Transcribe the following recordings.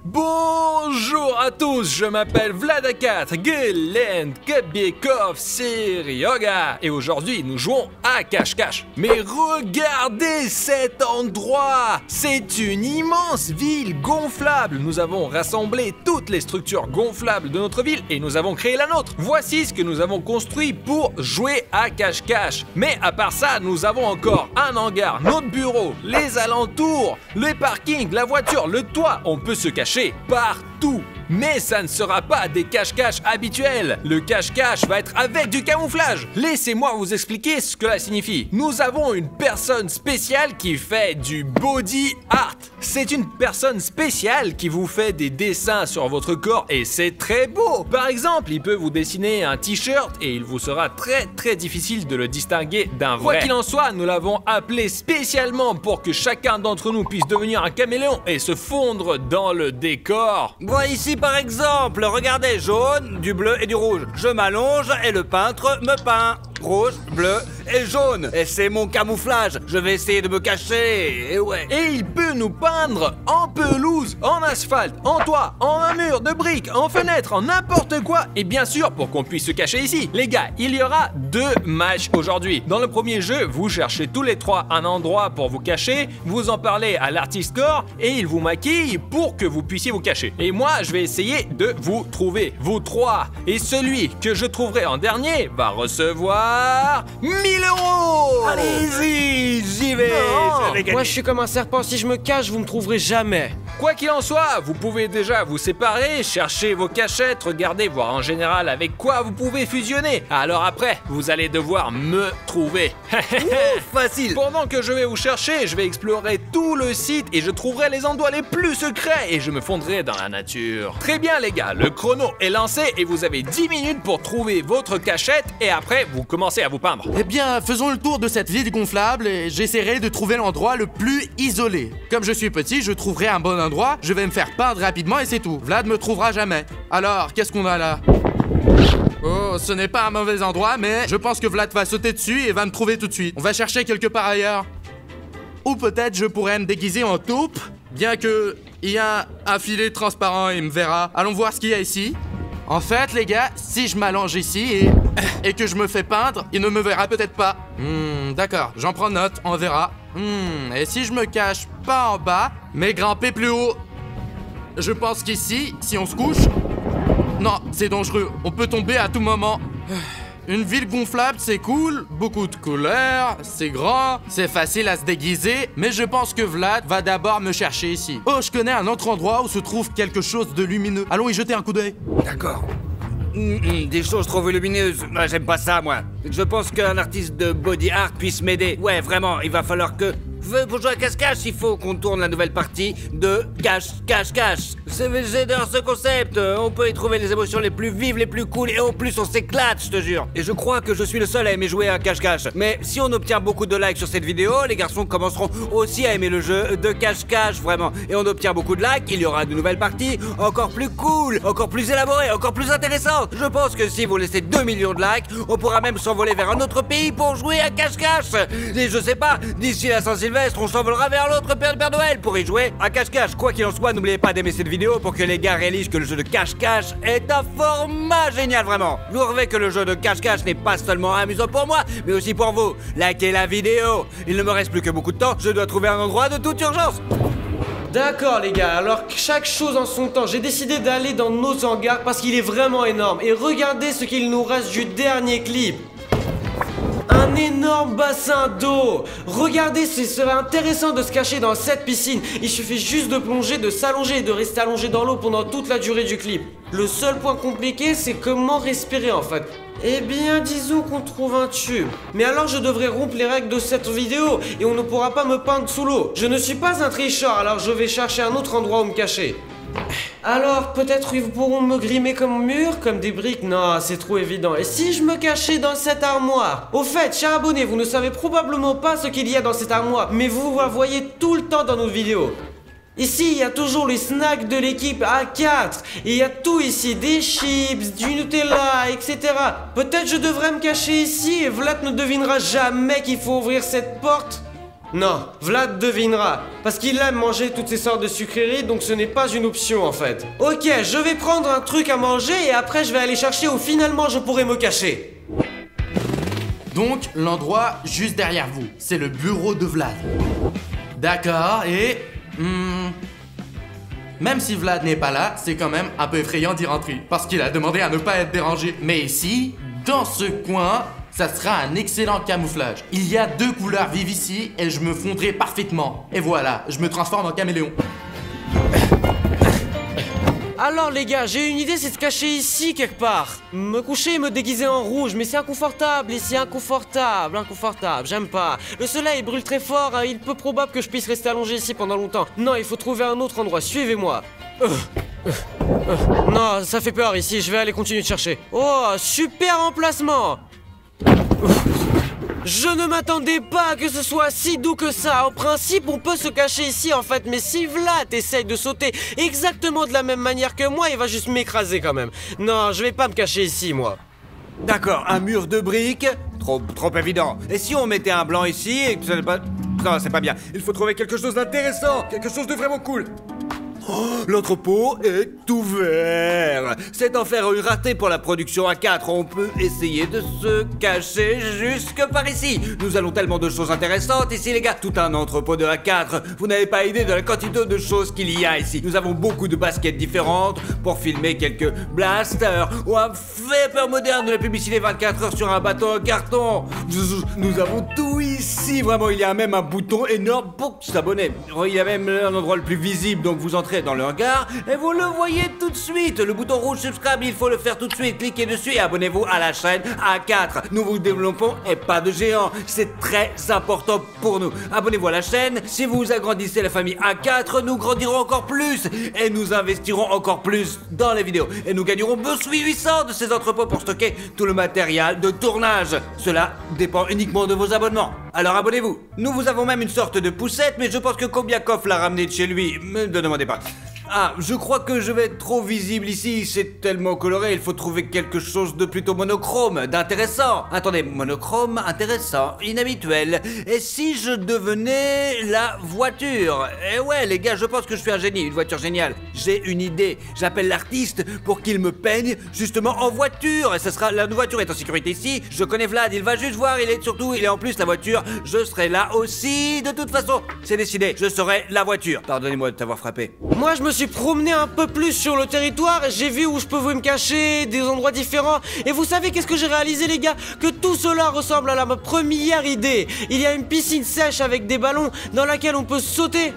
Bonjour à tous, je m'appelle Vladakat Gelend Kabiekov Serioga et aujourd'hui nous jouons à cache-cache. Mais regardez cet endroit! C'est une immense ville gonflable. Nous avons rassemblé toutes les structures gonflables de notre ville et nous avons créé la nôtre. Voici ce que nous avons construit pour jouer à cache-cache. Mais à part ça, nous avons encore un hangar, notre bureau, les alentours, les parkings, la voiture, le toit. On peut se cacher partout. Mais ça ne sera pas des cache-cache habituels. Le cache-cache va être avec du camouflage. Laissez-moi vous expliquer ce que cela signifie. Nous avons une personne spéciale qui fait du body art. C'est une personne spéciale qui vous fait des dessins sur votre corps et c'est très beau. Par exemple, il peut vous dessiner un t-shirt et il vous sera très difficile de le distinguer d'un vrai. Quoi qu'il en soit, nous l'avons appelé spécialement pour que chacun d'entre nous puisse devenir un caméléon et se fondre dans le décor. Moi ici par exemple, regardez, jaune, du bleu et du rouge. Je m'allonge et le peintre me peint. Rouge, bleu et jaune. Et c'est mon camouflage. Je vais essayer de me cacher. Et ouais. Et il peut nous peindre en pelouse, en asphalte, en toit, en un mur de briques, en fenêtre, en n'importe quoi. Et bien sûr, pour qu'on puisse se cacher ici. Les gars, il y aura 2 matchs aujourd'hui. Dans le premier jeu, vous cherchez tous les 3 un endroit pour vous cacher. Vous en parlez à l'artiste core et il vous maquille pour que vous puissiez vous cacher. Et moi, je vais essayer de vous trouver, vous 3. Et celui que je trouverai en dernier va recevoir 1000 €. Allez-y, j'y vais. Moi je suis comme un serpent, si je me cache, vous me trouverez jamais. Quoi qu'il en soit, vous pouvez déjà vous séparer, chercher vos cachettes, regarder, voir en général avec quoi vous pouvez fusionner. Alors après, vous allez devoir me trouver. Facile. Pendant que je vais vous chercher, je vais explorer tout le site et je trouverai les endroits les plus secrets et je me fondrai dans la nature. Très bien les gars, le chrono est lancé et vous avez 10 minutes pour trouver votre cachette et après vous commencez à vous peindre. Eh bien, faisons le tour de cette ville gonflable et j'essaierai de trouver l'endroit le plus isolé. Comme je suis petit, je trouverai un bon endroit, je vais me faire peindre rapidement et c'est tout. Vlad me trouvera jamais. Alors, qu'est-ce qu'on a là? Oh, ce n'est pas un mauvais endroit, mais je pense que Vlad va sauter dessus et va me trouver tout de suite. On va chercher quelque part ailleurs. Ou peut-être je pourrais me déguiser en taupe, bien que il y a un filet transparent et il me verra. Allons voir ce qu'il y a ici. En fait, les gars, si je m'allonge ici et que je me fais peindre, il ne me verra peut-être pas. D'accord, j'en prends note, on verra. Et si je me cache pas en bas, mais grimper plus haut? Je pense qu'ici, si on se couche... Non, c'est dangereux, on peut tomber à tout moment. Une ville gonflable, c'est cool, beaucoup de couleurs, c'est grand, c'est facile à se déguiser, mais je pense que Vlad va d'abord me chercher ici. Oh, je connais un autre endroit où se trouve quelque chose de lumineux. Allons y jeter un coup d'œil. D'accord. Des choses trop volumineuses. J'aime pas ça, moi. Je pense qu'un artiste de body art puisse m'aider. Ouais, vraiment, il va falloir que... Pour jouer à cache-cache, il faut qu'on tourne la nouvelle partie de cache-cache-cache. J'adore ce concept. On peut y trouver les émotions les plus vives, les plus cool, et en plus on s'éclate, je te jure. Et je crois que je suis le seul à aimer jouer à cache-cache. Mais si on obtient beaucoup de likes sur cette vidéo, les garçons commenceront aussi à aimer le jeu de cache-cache, vraiment. Et on obtient beaucoup de likes, il y aura de nouvelles parties encore plus cool, encore plus élaborées, encore plus intéressantes. Je pense que si vous laissez 2 millions de likes, on pourra même s'envoler vers un autre pays pour jouer à cache-cache. Et je sais pas, d'ici la Saint-Sylvestre, on s'envolera vers l'autre Père Noël pour y jouer à cache-cache. Quoi qu'il en soit, n'oubliez pas d'aimer cette vidéo pour que les gars réalisent que le jeu de cache-cache est un format génial, vraiment. Vous verrez que le jeu de cache-cache n'est pas seulement amusant pour moi, mais aussi pour vous. Likez la vidéo. Il ne me reste plus que beaucoup de temps, je dois trouver un endroit de toute urgence. D'accord les gars, alors chaque chose en son temps, j'ai décidé d'aller dans nos hangars parce qu'il est vraiment énorme. Et regardez ce qu'il nous reste du dernier clip. Un énorme bassin d'eau. Regardez, ce serait intéressant de se cacher dans cette piscine. Il suffit juste de plonger, de s'allonger et de rester allongé dans l'eau pendant toute la durée du clip. Le seul point compliqué, c'est comment respirer en fait. Eh bien, disons qu'on trouve un tube. Mais alors je devrais rompre les règles de cette vidéo et on ne pourra pas me peindre sous l'eau. Je ne suis pas un tricheur, alors je vais chercher un autre endroit où me cacher. Alors, peut-être ils pourront me grimer comme mur, comme des briques. Non, c'est trop évident. Et si je me cachais dans cette armoire? Au fait, chers abonnés, vous ne savez probablement pas ce qu'il y a dans cette armoire, mais vous la voyez tout le temps dans nos vidéos. Ici, il y a toujours les snacks de l'équipe A4. Et il y a tout ici, des chips, du Nutella, etc. Peut-être je devrais me cacher ici et Vlad ne devinera jamais qu'il faut ouvrir cette porte. Non, Vlad devinera. Parce qu'il aime manger toutes ces sortes de sucreries, donc ce n'est pas une option en fait. Ok, je vais prendre un truc à manger et après je vais aller chercher où finalement je pourrai me cacher. Donc, l'endroit juste derrière vous, c'est le bureau de Vlad. D'accord, et... même si Vlad n'est pas là, c'est quand même un peu effrayant d'y rentrer. Parce qu'il a demandé à ne pas être dérangé. Mais ici, dans ce coin... ça sera un excellent camouflage. Il y a 2 couleurs vives ici et je me fondrai parfaitement. Et voilà, je me transforme en caméléon. Alors les gars, j'ai une idée, c'est de se cacher ici quelque part. Me coucher et me déguiser en rouge, mais c'est inconfortable ici, inconfortable, j'aime pas. Le soleil brûle très fort, hein, il est peu probable que je puisse rester allongé ici pendant longtemps. Non, il faut trouver un autre endroit, suivez-moi. Non, ça fait peur ici, je vais aller continuer de chercher. Oh, super emplacement. Je ne m'attendais pas à que ce soit si doux que ça. En principe, on peut se cacher ici en fait, mais si Vlad essaye de sauter exactement de la même manière que moi, il va juste m'écraser quand même. Non, je vais pas me cacher ici, moi. D'accord, un mur de briques. Trop évident. Et si on mettait un blanc ici et que ce n'est pas... Non, c'est pas bien. Il faut trouver quelque chose d'intéressant, quelque chose de vraiment cool. Oh, l'entrepôt est ouvert. Cet enfer a eu raté pour la production A4. On peut essayer de se cacher jusque par ici. Nous allons tellement de choses intéressantes ici, les gars. Tout un entrepôt de A4. Vous n'avez pas idée de la quantité de choses qu'il y a ici. Nous avons beaucoup de baskets différentes pour filmer quelques blasters ou un vapeur moderne de la publicité 24 heures sur un bateau en carton. Nous avons tout ici. Vraiment, il y a même un bouton énorme pour s'abonner. Il y a même l'endroit le plus visible, donc vous entrez dans le hangar et vous le voyez tout de suite. Le bouton rouge subscribe, il faut le faire tout de suite. Cliquez dessus et abonnez-vous à la chaîne A4. Nous vous développons et pas de géant. C'est très important pour nous. Abonnez-vous à la chaîne. Si vous agrandissez la famille A4, nous grandirons encore plus et nous investirons encore plus dans les vidéos. Et nous gagnerons 800 de ces entrepôts pour stocker tout le matériel de tournage. Cela dépend uniquement de vos abonnements. Alors abonnez-vous. Nous vous avons même une sorte de poussette, mais je pense que Kobiakov l'a ramené de chez lui. Ne demandez pas. Ah, je crois que je vais être trop visible ici, c'est tellement coloré, il faut trouver quelque chose de plutôt monochrome, d'intéressant. Attendez, monochrome, intéressant, inhabituel. Et si je devenais la voiture? Eh ouais, les gars, je pense que je suis un génie, une voiture géniale. J'ai une idée, j'appelle l'artiste pour qu'il me peigne justement en voiture. Et ça sera, la voiture est en sécurité ici, je connais Vlad, il va juste voir, il est en plus la voiture, je serai là aussi. De toute façon, c'est décidé, je serai la voiture. Pardonnez-moi de t'avoir frappé. Moi, je me suis promené un peu plus sur le territoire et j'ai vu où je pouvais me cacher, des endroits différents. Et vous savez qu'est-ce que j'ai réalisé, les gars? Que tout cela ressemble à ma première idée. Il y a une piscine sèche avec des ballons dans laquelle on peut sauter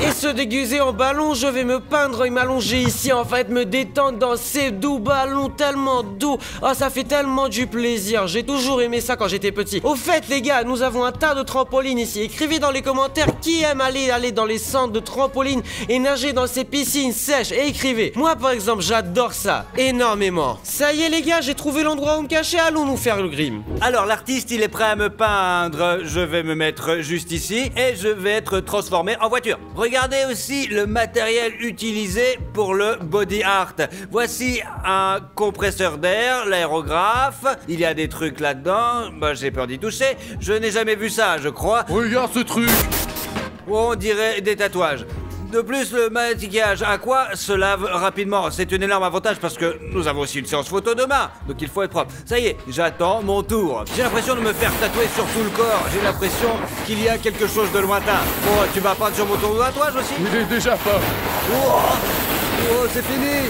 et se déguiser en ballon. Je vais me peindre et m'allonger ici en fait, me détendre dans ces doux ballons tellement doux. Oh, ça fait tellement du plaisir. J'ai toujours aimé ça quand j'étais petit. Au fait les gars, nous avons un tas de trampolines ici. Écrivez dans les commentaires qui aime aller dans les centres de trampolines et nager dans ces piscines sèches. Et écrivez. Moi par exemple, j'adore ça énormément. Ça y est les gars, j'ai trouvé l'endroit où me cacher. Allons nous faire le grim. Alors l'artiste il est prêt à me peindre. Je vais me mettre juste ici et je vais être transformé en voiture. Regardez aussi le matériel utilisé pour le body art. Voici un compresseur d'air, l'aérographe. Il y a des trucs là-dedans. Bah, j'ai peur d'y toucher. Je n'ai jamais vu ça, je crois. Regarde ce truc. On dirait des tatouages. De plus, le maquillage aqua se lave rapidement. C'est un énorme avantage parce que nous avons aussi une séance photo demain. Donc il faut être propre. Ça y est, j'attends mon tour. J'ai l'impression de me faire tatouer sur tout le corps. J'ai l'impression qu'il y a quelque chose de lointain. Bon, tu vas peindre sur mon tatouage aussi? Il est déjà pas. Oh, c'est fini.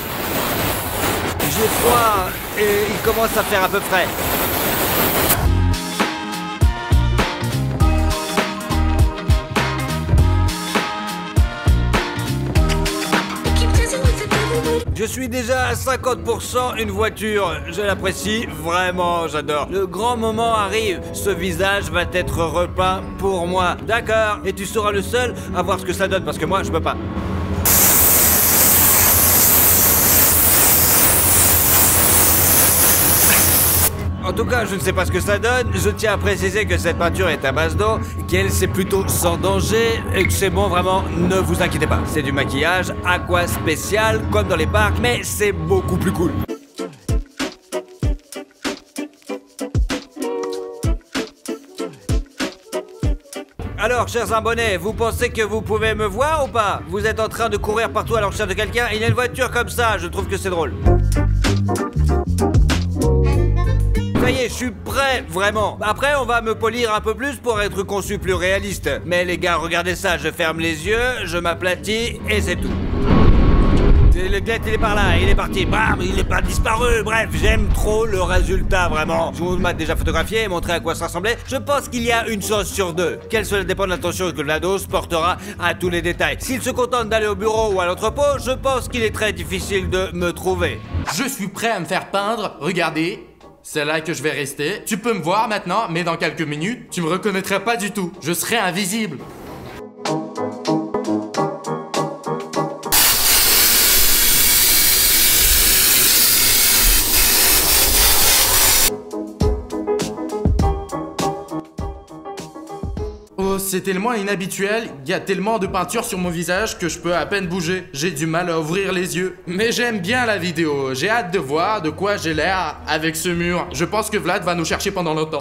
J'ai froid et il commence à faire à peu près. Je suis déjà à 50% une voiture. Je l'apprécie vraiment, j'adore. Le grand moment arrive. Ce visage va être repeint pour moi. D'accord. Et tu seras le seul à voir ce que ça donne parce que moi, je peux pas. En tout cas, je ne sais pas ce que ça donne. Je tiens à préciser que cette peinture est à base d'eau, qu'elle c'est plutôt sans danger et que c'est bon, vraiment, ne vous inquiétez pas. C'est du maquillage aqua spécial comme dans les parcs, mais c'est beaucoup plus cool. Alors, chers abonnés, vous pensez que vous pouvez me voir ou pas? Vous êtes en train de courir partout à la recherche de quelqu'un, il y a une voiture comme ça, je trouve que c'est drôle. Ça y est, je suis prêt, vraiment. Après, on va me polir un peu plus pour être conçu plus réaliste. Mais les gars, regardez ça, je ferme les yeux, je m'aplatis et c'est tout. Le Glett, il est par là, il est parti, bam, il est pas disparu. Bref, j'aime trop le résultat, vraiment. Je vous m'a déjà photographié et montré à quoi ça ressemblait. Je pense qu'il y a une chose sur deux. Qu'elle seule dépend de l'attention que Vlados portera à tous les détails. S'il se contente d'aller au bureau ou à l'entrepôt, je pense qu'il est très difficile de me trouver. Je suis prêt à me faire peindre, regardez. C'est là que je vais rester. Tu peux me voir maintenant, mais dans quelques minutes, tu me reconnaîtras pas du tout. Je serai invisible. Oh, c'est tellement inhabituel, il y a tellement de peinture sur mon visage que je peux à peine bouger. J'ai du mal à ouvrir les yeux. Mais j'aime bien la vidéo, j'ai hâte de voir de quoi j'ai l'air avec ce mur. Je pense que Vlad va nous chercher pendant longtemps.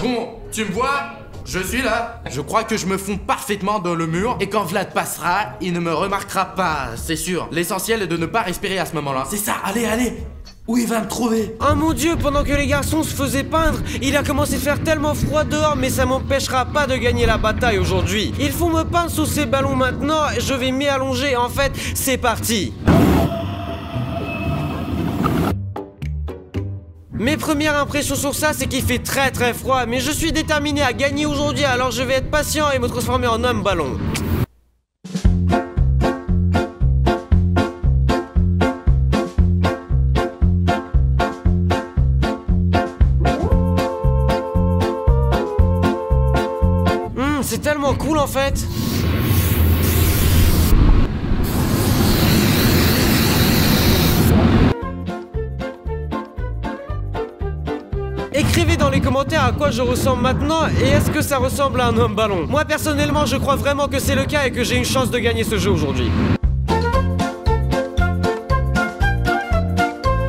Bon, tu me vois? Je suis là. Je crois que je me fonds parfaitement dans le mur et quand Vlad passera, il ne me remarquera pas, c'est sûr. L'essentiel est de ne pas respirer à ce moment-là. C'est ça, allez, allez. Où il va me trouver? Oh mon dieu, pendant que les garçons se faisaient peindre, il a commencé à faire tellement froid dehors, mais ça m'empêchera pas de gagner la bataille aujourd'hui. Il faut me peindre sous ces ballons maintenant, je vais m'y allonger, en fait, c'est parti. Mes premières impressions sur ça, c'est qu'il fait très très froid, mais je suis déterminé à gagner aujourd'hui, alors je vais être patient et me transformer en homme ballon. C'est tellement cool en fait. Écrivez dans les commentaires à quoi je ressemble maintenant et est-ce que ça ressemble à un homme ballon. Moi personnellement je crois vraiment que c'est le cas et que j'ai une chance de gagner ce jeu aujourd'hui.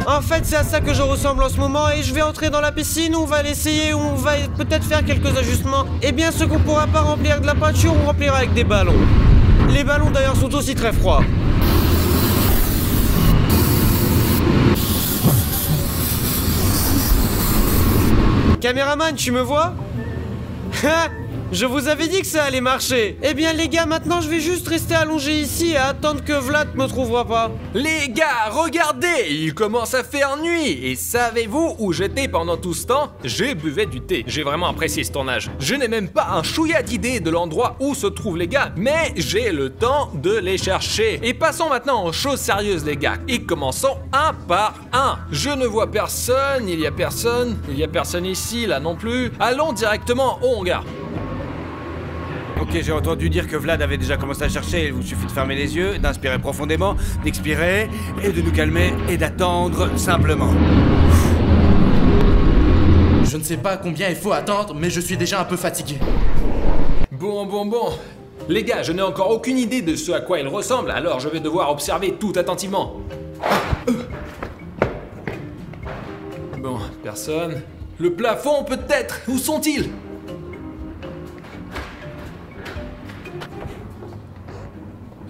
En fait c'est à ça que je ressemble en ce moment et je vais entrer dans la piscine, on va l'essayer, on va peut-être faire quelques ajustements. Et bien ce qu'on pourra pas remplir avec de la peinture, on remplira avec des ballons. Les ballons d'ailleurs sont aussi très froids. Caméraman, tu me vois? Je vous avais dit que ça allait marcher. Eh bien les gars, maintenant je vais juste rester allongé ici et attendre que Vlad me trouvera pas. Les gars, regardez, il commence à faire nuit. Et savez-vous où j'étais pendant tout ce temps? J'ai buvé du thé. J'ai vraiment apprécié ce tournage. Je n'ai même pas un chouïa d'idée de l'endroit où se trouvent les gars, mais j'ai le temps de les chercher. Et passons maintenant aux choses sérieuses les gars. Et commençons un par un. Je ne vois personne, il y a personne ici, là non plus. Allons directement au hangar. Ok, j'ai entendu dire que Vlad avait déjà commencé à chercher, il vous suffit de fermer les yeux, d'inspirer profondément, d'expirer, et de nous calmer, et d'attendre simplement. Je ne sais pas combien il faut attendre, mais je suis déjà un peu fatigué. Bon. Les gars, je n'ai encore aucune idée de ce à quoi il ressemble, alors je vais devoir observer tout attentivement. Bon, personne. Le plafond peut-être, où sont-ils?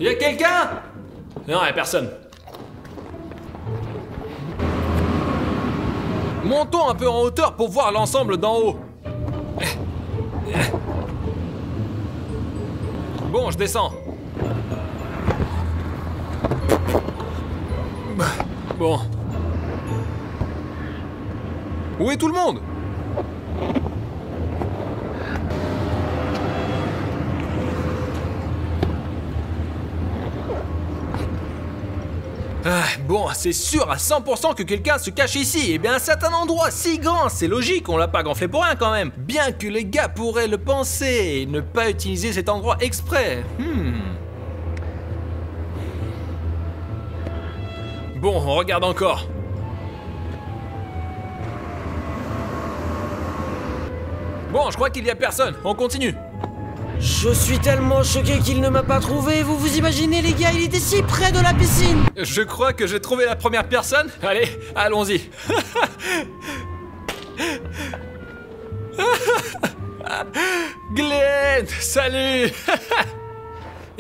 Y'a quelqu'un? Non, y'a personne. Montons un peu en hauteur pour voir l'ensemble d'en haut. Bon, je descends. Bon. Où est tout le monde? Bon, c'est sûr à 100% que quelqu'un se cache ici. Et bien, un certain endroit si grand, c'est logique, on l'a pas gonflé pour rien quand même. Bien que les gars pourraient le penser et ne pas utiliser cet endroit exprès. Bon, on regarde encore. Bon, je crois qu'il y a personne. On continue. Je suis tellement choqué qu'il ne m'a pas trouvé. Vous vous imaginez les gars, il était si près de la piscine. Je crois que j'ai trouvé la première personne. Allez, allons-y. Glenn, salut.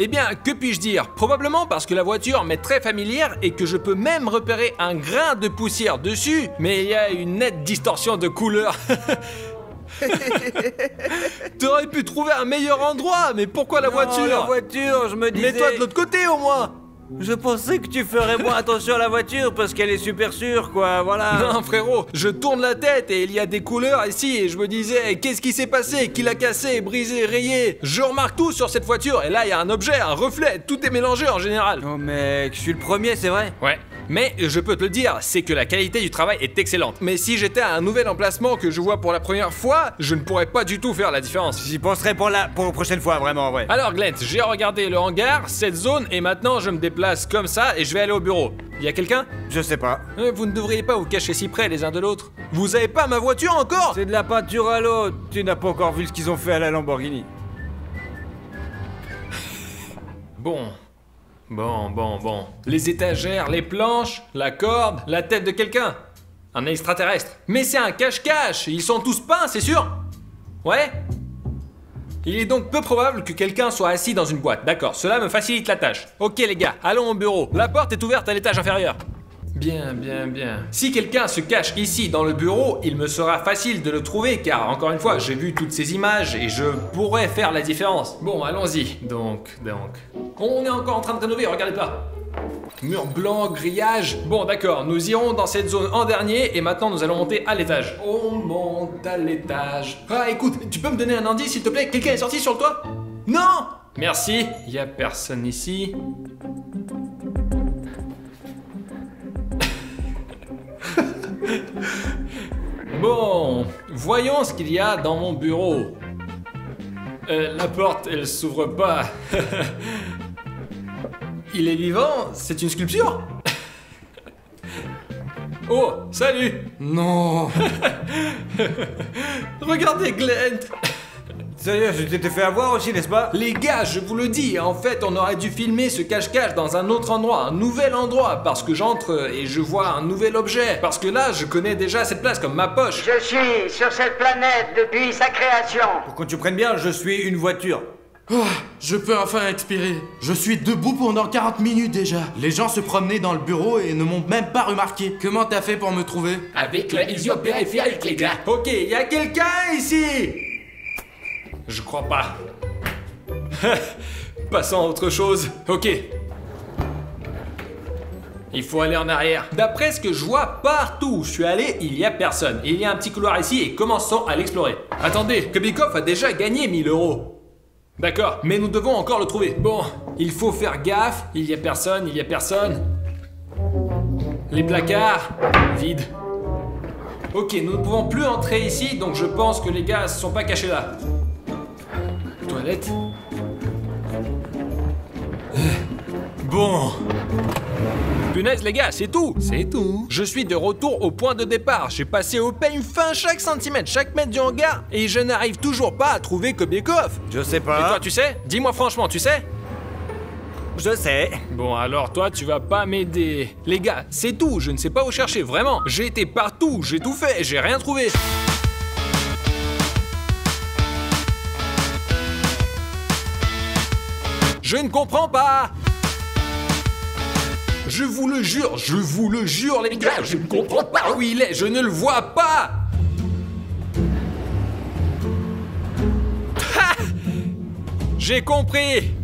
Eh bien, que puis-je dire? Probablement parce que la voiture m'est très familière et que je peux même repérer un grain de poussière dessus, mais il y a une nette distorsion de couleur. T'aurais pu trouver un meilleur endroit, mais pourquoi la voiture? La voiture, je me disais... Mets-toi de l'autre côté au moins. Je pensais que tu ferais moins attention à la voiture parce qu'elle est super sûre, quoi, voilà. Non frérot, je tourne la tête et il y a des couleurs ici et je me disais qu'est-ce qui s'est passé, qui l'a cassé, brisé, rayé. Je remarque tout sur cette voiture et là il y a un objet, un reflet, tout est mélangé en général. Oh mec, je suis le premier, c'est vrai. Ouais. Mais je peux te le dire, c'est que la qualité du travail est excellente. Mais si j'étais à un nouvel emplacement que je vois pour la première fois, je ne pourrais pas du tout faire la différence. J'y penserai pour la prochaine fois, vraiment, ouais. Alors Glenn, j'ai regardé le hangar, cette zone, et maintenant je me déplace comme ça et je vais aller au bureau. Y a quelqu'un? Je sais pas. Vous ne devriez pas vous cacher si près les uns de l'autre. Vous avez pas ma voiture encore? C'est de la peinture à l'eau. Tu n'as pas encore vu ce qu'ils ont fait à la Lamborghini. Bon. Les étagères, les planches, la corde, la tête de quelqu'un. Un extraterrestre. Mais c'est un cache-cache. Ils sont tous peints, c'est sûr? Ouais? Il est donc peu probable que quelqu'un soit assis dans une boîte. D'accord, cela me facilite la tâche. Ok les gars, allons au bureau. La porte est ouverte à l'étage inférieur. Bien. Si quelqu'un se cache ici dans le bureau, il me sera facile de le trouver car, encore une fois, j'ai vu toutes ces images et je pourrais faire la différence. Bon, allons-y. Donc. On est encore en train de rénover, regardez pas. Mur blanc, grillage. Bon, d'accord, nous irons dans cette zone en dernier et maintenant nous allons monter à l'étage. On monte à l'étage. Ah, écoute, tu peux me donner un indice s'il te plaît? Quelqu'un est sorti sur le toit? Non! Merci, y a personne ici. Bon, voyons ce qu'il y a dans mon bureau. La porte, elle s'ouvre pas. Il est vivant? C'est une sculpture? Oh, salut! Non. Regardez Glenn! Sérieux, je t'ai fait avoir aussi, n'est-ce pas? Les gars, je vous le dis, en fait, on aurait dû filmer ce cache-cache dans un autre endroit, un nouvel endroit, parce que j'entre et je vois un nouvel objet. Parce que là, je connais déjà cette place comme ma poche. Je suis sur cette planète depuis sa création. Pour que tu prennes bien, je suis une voiture. Oh, je peux enfin expirer. Je suis debout pendant 40 minutes déjà. Les gens se promenaient dans le bureau et ne m'ont même pas remarqué. Comment t'as fait pour me trouver? Avec la vision périphérique, les gars. Ok, y a quelqu'un ici? Je crois pas. Passons à autre chose. Ok. Il faut aller en arrière. D'après ce que je vois partout où je suis allé, il y a personne. Il y a un petit couloir ici et commençons à l'explorer. Attendez, Kubikov a déjà gagné 1000 €. D'accord, mais nous devons encore le trouver. Bon, il faut faire gaffe. Il y a personne. Les placards, vides. Ok, nous ne pouvons plus entrer ici, donc je pense que les gars se sont pas cachés là. Toilette. Bon. Punaise les gars, c'est tout. Je suis de retour au point de départ. J'ai passé au peigne fin chaque centimètre, chaque mètre du hangar et je n'arrive toujours pas à trouver Kubikov. Je sais Et pas. toi tu sais? Dis-moi franchement, tu sais? Je sais. Bon alors toi tu vas pas m'aider. Les gars, c'est tout, je ne sais pas où chercher, vraiment. J'ai été partout, j'ai tout fait, j'ai rien trouvé. Je ne comprends pas. Je vous le jure les gars, je ne comprends pas où il est, je ne le vois pas. Ha! J'ai compris.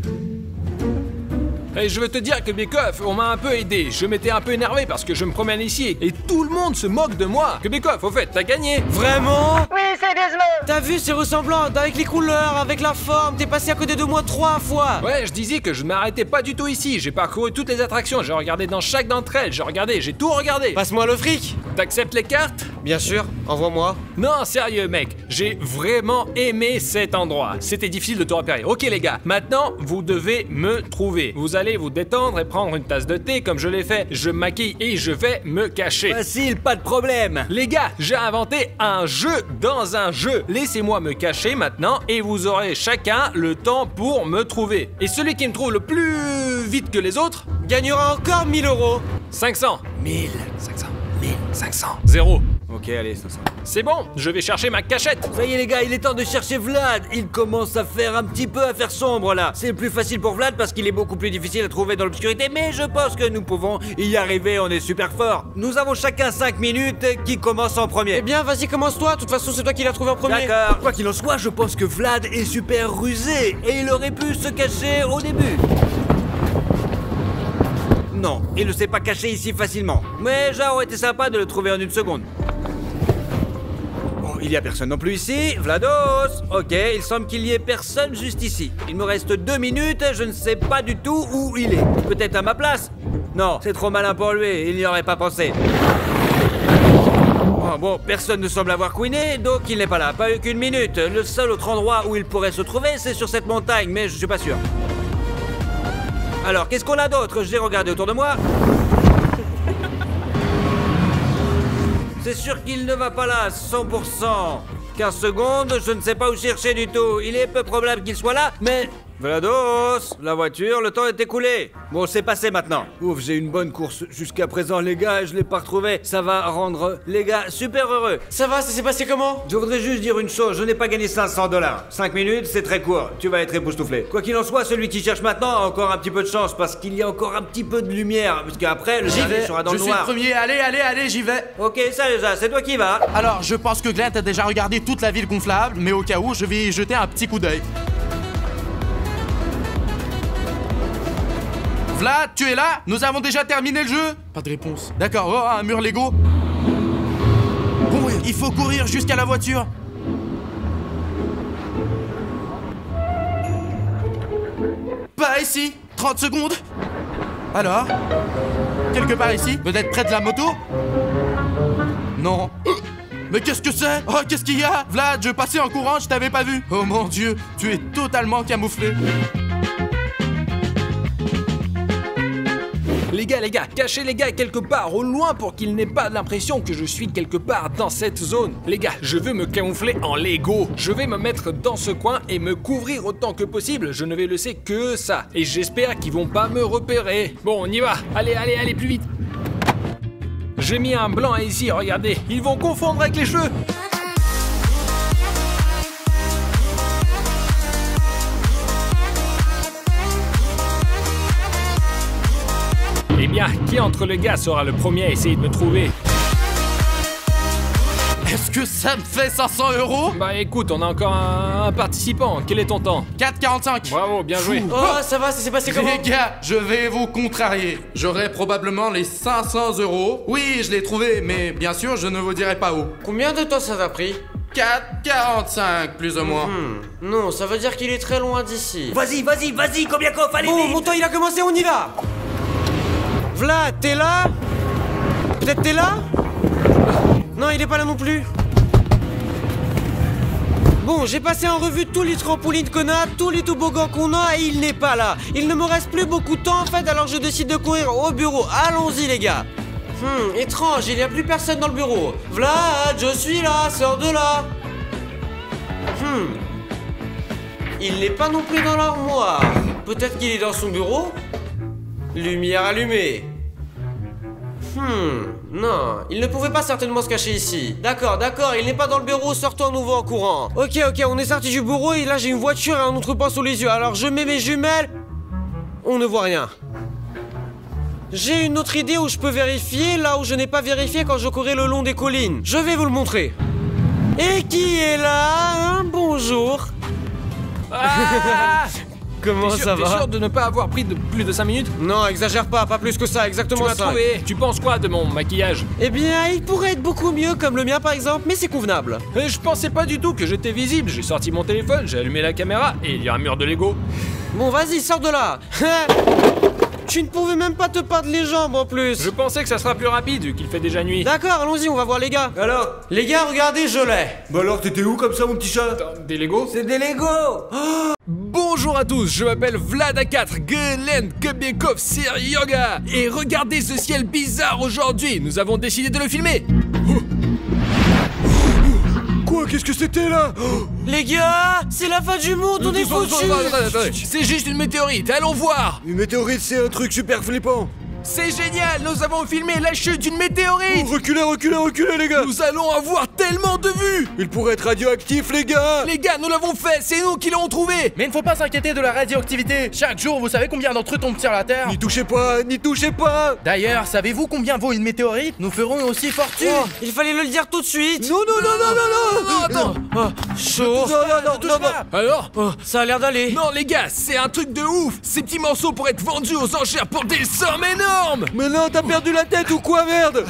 Et je veux te dire que Kubikov, on m'a un peu aidé. Je m'étais un peu énervé parce que je me promène ici et tout le monde se moque de moi. Kubikov, au fait, t'as gagné. Vraiment? Oui, c'est Desmond. T'as vu, c'est ressemblant, avec les couleurs, avec la forme, t'es passé à côté de moi 3 fois. Ouais, je disais que je ne m'arrêtais pas du tout ici. J'ai parcouru toutes les attractions, j'ai regardé dans chaque d'entre elles, j'ai tout regardé. Passe-moi le fric. T'acceptes les cartes? Bien sûr, envoie-moi. Non, sérieux mec, j'ai vraiment aimé cet endroit. C'était difficile de te repérer. Ok les gars, maintenant vous devez me trouver. Vous allez vous détendre et prendre une tasse de thé comme je l'ai fait. Je me maquille et je vais me cacher. Facile, pas de problème. Les gars, j'ai inventé un jeu dans un jeu. Laissez-moi me cacher maintenant et vous aurez chacun le temps pour me trouver. Et celui qui me trouve le plus vite que les autres Gagnera encore 1000 €. 500. 1000. 500. 1500. 0. Ok, allez, 500. C'est bon, je vais chercher ma cachette. Ça y est les gars, il est temps de chercher Vlad. Il commence à faire un petit peu à faire sombre là. C'est plus facile pour Vlad parce qu'il est beaucoup plus difficile à trouver dans l'obscurité, mais je pense que nous pouvons y arriver, on est super fort. Nous avons chacun 5 minutes, qui commence en premier. Eh bien, vas-y, commence-toi. De toute façon, c'est toi qui l'as trouvé en premier. D'accord. Quoi qu'il en soit, je pense que Vlad est super rusé et il aurait pu se cacher au début. Non, il ne s'est pas caché ici facilement. Mais ça aurait été sympa de le trouver en une seconde. Bon, il y a personne non plus ici. Vlados. Ok, il semble qu'il y ait personne juste ici. Il me reste 2 minutes, je ne sais pas du tout où il est. Peut-être à ma place? Non, c'est trop malin pour lui, il n'y aurait pas pensé. Oh, bon, personne ne semble avoir couiné, donc il n'est pas là. Pas eu qu'une minute. Le seul autre endroit où il pourrait se trouver, c'est sur cette montagne, mais je suis pas sûr. Alors, qu'est-ce qu'on a d'autre? J'ai regardé autour de moi. C'est sûr qu'il ne va pas là, 100%. 15 secondes, je ne sais pas où chercher du tout. Il est peu probable qu'il soit là, mais... Vlados, la voiture, le temps est écoulé. Bon, c'est passé maintenant. Ouf, j'ai une bonne course jusqu'à présent, les gars, et je l'ai pas retrouvé. Ça va rendre les gars super heureux. Ça va, ça s'est passé comment? Je voudrais juste dire une chose, je n'ai pas gagné 500 $. 5 minutes, c'est très court. Tu vas être époustouflé. Quoi qu'il en soit, celui qui cherche maintenant a encore un petit peu de chance, parce qu'il y a encore un petit peu de lumière. Parce qu'après, le dernier sera dans le Je suis noir. le premier, allez, j'y vais. Ok, ça déjà, c'est toi qui vas. Alors, je pense que Glenn a déjà regardé toute la ville gonflable, mais au cas où, je vais y jeter un petit coup d'œil. Vlad, tu es là? Nous avons déjà terminé le jeu? Pas de réponse. D'accord, oh, un mur Lego. Bon, il faut courir jusqu'à la voiture. Pas ici. 30 secondes. Alors? Quelque part ici? Peut-être près de la moto? Non. Mais qu'est-ce que c'est? Oh, qu'est-ce qu'il y a? Vlad, je passais en courant, je t'avais pas vu. Oh mon Dieu, tu es totalement camouflé. Les gars, cachez les gars quelque part au loin pour qu'il n'ait pas l'impression que je suis quelque part dans cette zone. Les gars, je veux me camoufler en Lego. Je vais me mettre dans ce coin et me couvrir autant que possible. Je ne vais laisser que ça. Et j'espère qu'ils vont pas me repérer. Bon, on y va. Allez, plus vite. J'ai mis un blanc ici, regardez. Ils vont confondre avec les cheveux. Eh bien, qui entre les gars sera le premier à essayer de me trouver? Est-ce que ça me fait 500 €? Bah écoute, on a encore un participant. Quel est ton temps? 4,45. Bravo, bien joué. Oh, ça va, ça s'est passé comment? Les gars, je vais vous contrarier. J'aurai probablement les 500 €. Oui, je l'ai trouvé, mais bien sûr, je ne vous dirai pas où. Combien de temps ça t'a pris? 4,45 plus ou moins. Non, ça veut dire qu'il est très loin d'ici. Vas-y, combien qu'on fallait Bon, vite. mon temps il a commencé, on y va. Vlad, t'es là? Peut-être t'es là? Non, il est pas là non plus. Bon, j'ai passé en revue tous les trampolines qu'on a, tous les toboggans qu'on a, et il n'est pas là. Il ne me reste plus beaucoup de temps en fait, alors je décide de courir au bureau. Allons-y les gars. Étrange, il n'y a plus personne dans le bureau. Vlad, je suis là, sors de là. Il n'est pas non plus dans l'armoire. Peut-être qu'il est dans son bureau? Lumière allumée. Non, il ne pouvait pas certainement se cacher ici. D'accord, il n'est pas dans le bureau, sortons à nouveau en courant. Ok, on est sorti du bureau et là j'ai une voiture et un autre pan sous les yeux. Alors je mets mes jumelles. On ne voit rien. J'ai une autre idée où je peux vérifier là où je n'ai pas vérifié quand je courais le long des collines. Je vais vous le montrer. Et qui est là? Bonjour. Ah Comment ça va? T'es sûr de ne pas avoir pris plus de 5 minutes? Non, exagère pas plus que ça, Tu exactement m'as ça. trouvé. Tu penses quoi de mon maquillage? Eh bien, il pourrait être beaucoup mieux comme le mien par exemple, mais c'est convenable. Je pensais pas du tout que j'étais visible. J'ai sorti mon téléphone, j'ai allumé la caméra et il y a un mur de Lego. Bon, vas-y, sors de là. Tu ne pouvais même pas te perdre les jambes en plus. Je pensais que ça sera plus rapide vu qu'il fait déjà nuit. D'accord, allons-y, on va voir les gars. Alors? Les gars, regardez, je l'ai. Bah alors, t'étais où comme ça, mon petit chat? Des Lego? C'est des Lego. Bonjour à tous, je m'appelle Vlad A4, Glenn Kobiekov Yoga. Et regardez ce ciel bizarre aujourd'hui, nous avons décidé de le filmer. Quoi? Qu'est-ce que c'était là? Les gars, c'est la fin du monde, on est foutus. C'est juste une météorite, allons voir. Une météorite, c'est un truc super flippant. C'est génial, nous avons filmé la chute d'une météorite. Reculez, reculez, reculez, les gars. Nous allons avoir tellement de vues. Il pourrait être radioactif, les gars. Les gars, nous l'avons fait, c'est nous qui l'avons trouvé. Mais il ne faut pas s'inquiéter de la radioactivité. Chaque jour, vous savez combien d'entre eux tombent sur la Terre? N'y touchez pas, n'y touchez pas. D'ailleurs, savez-vous combien vaut une météorite? Nous ferons aussi fortune. Oh, il fallait le dire tout de suite. Non, non, non, non, non, non. Attends. Chaud. Non, non. Alors? Oh, ça a l'air d'aller. Non les gars, c'est un truc de ouf. Ces petits morceaux pourraient être vendus aux enchères pour des sommes énormes. Mais non, t'as perdu la tête ou quoi, merde?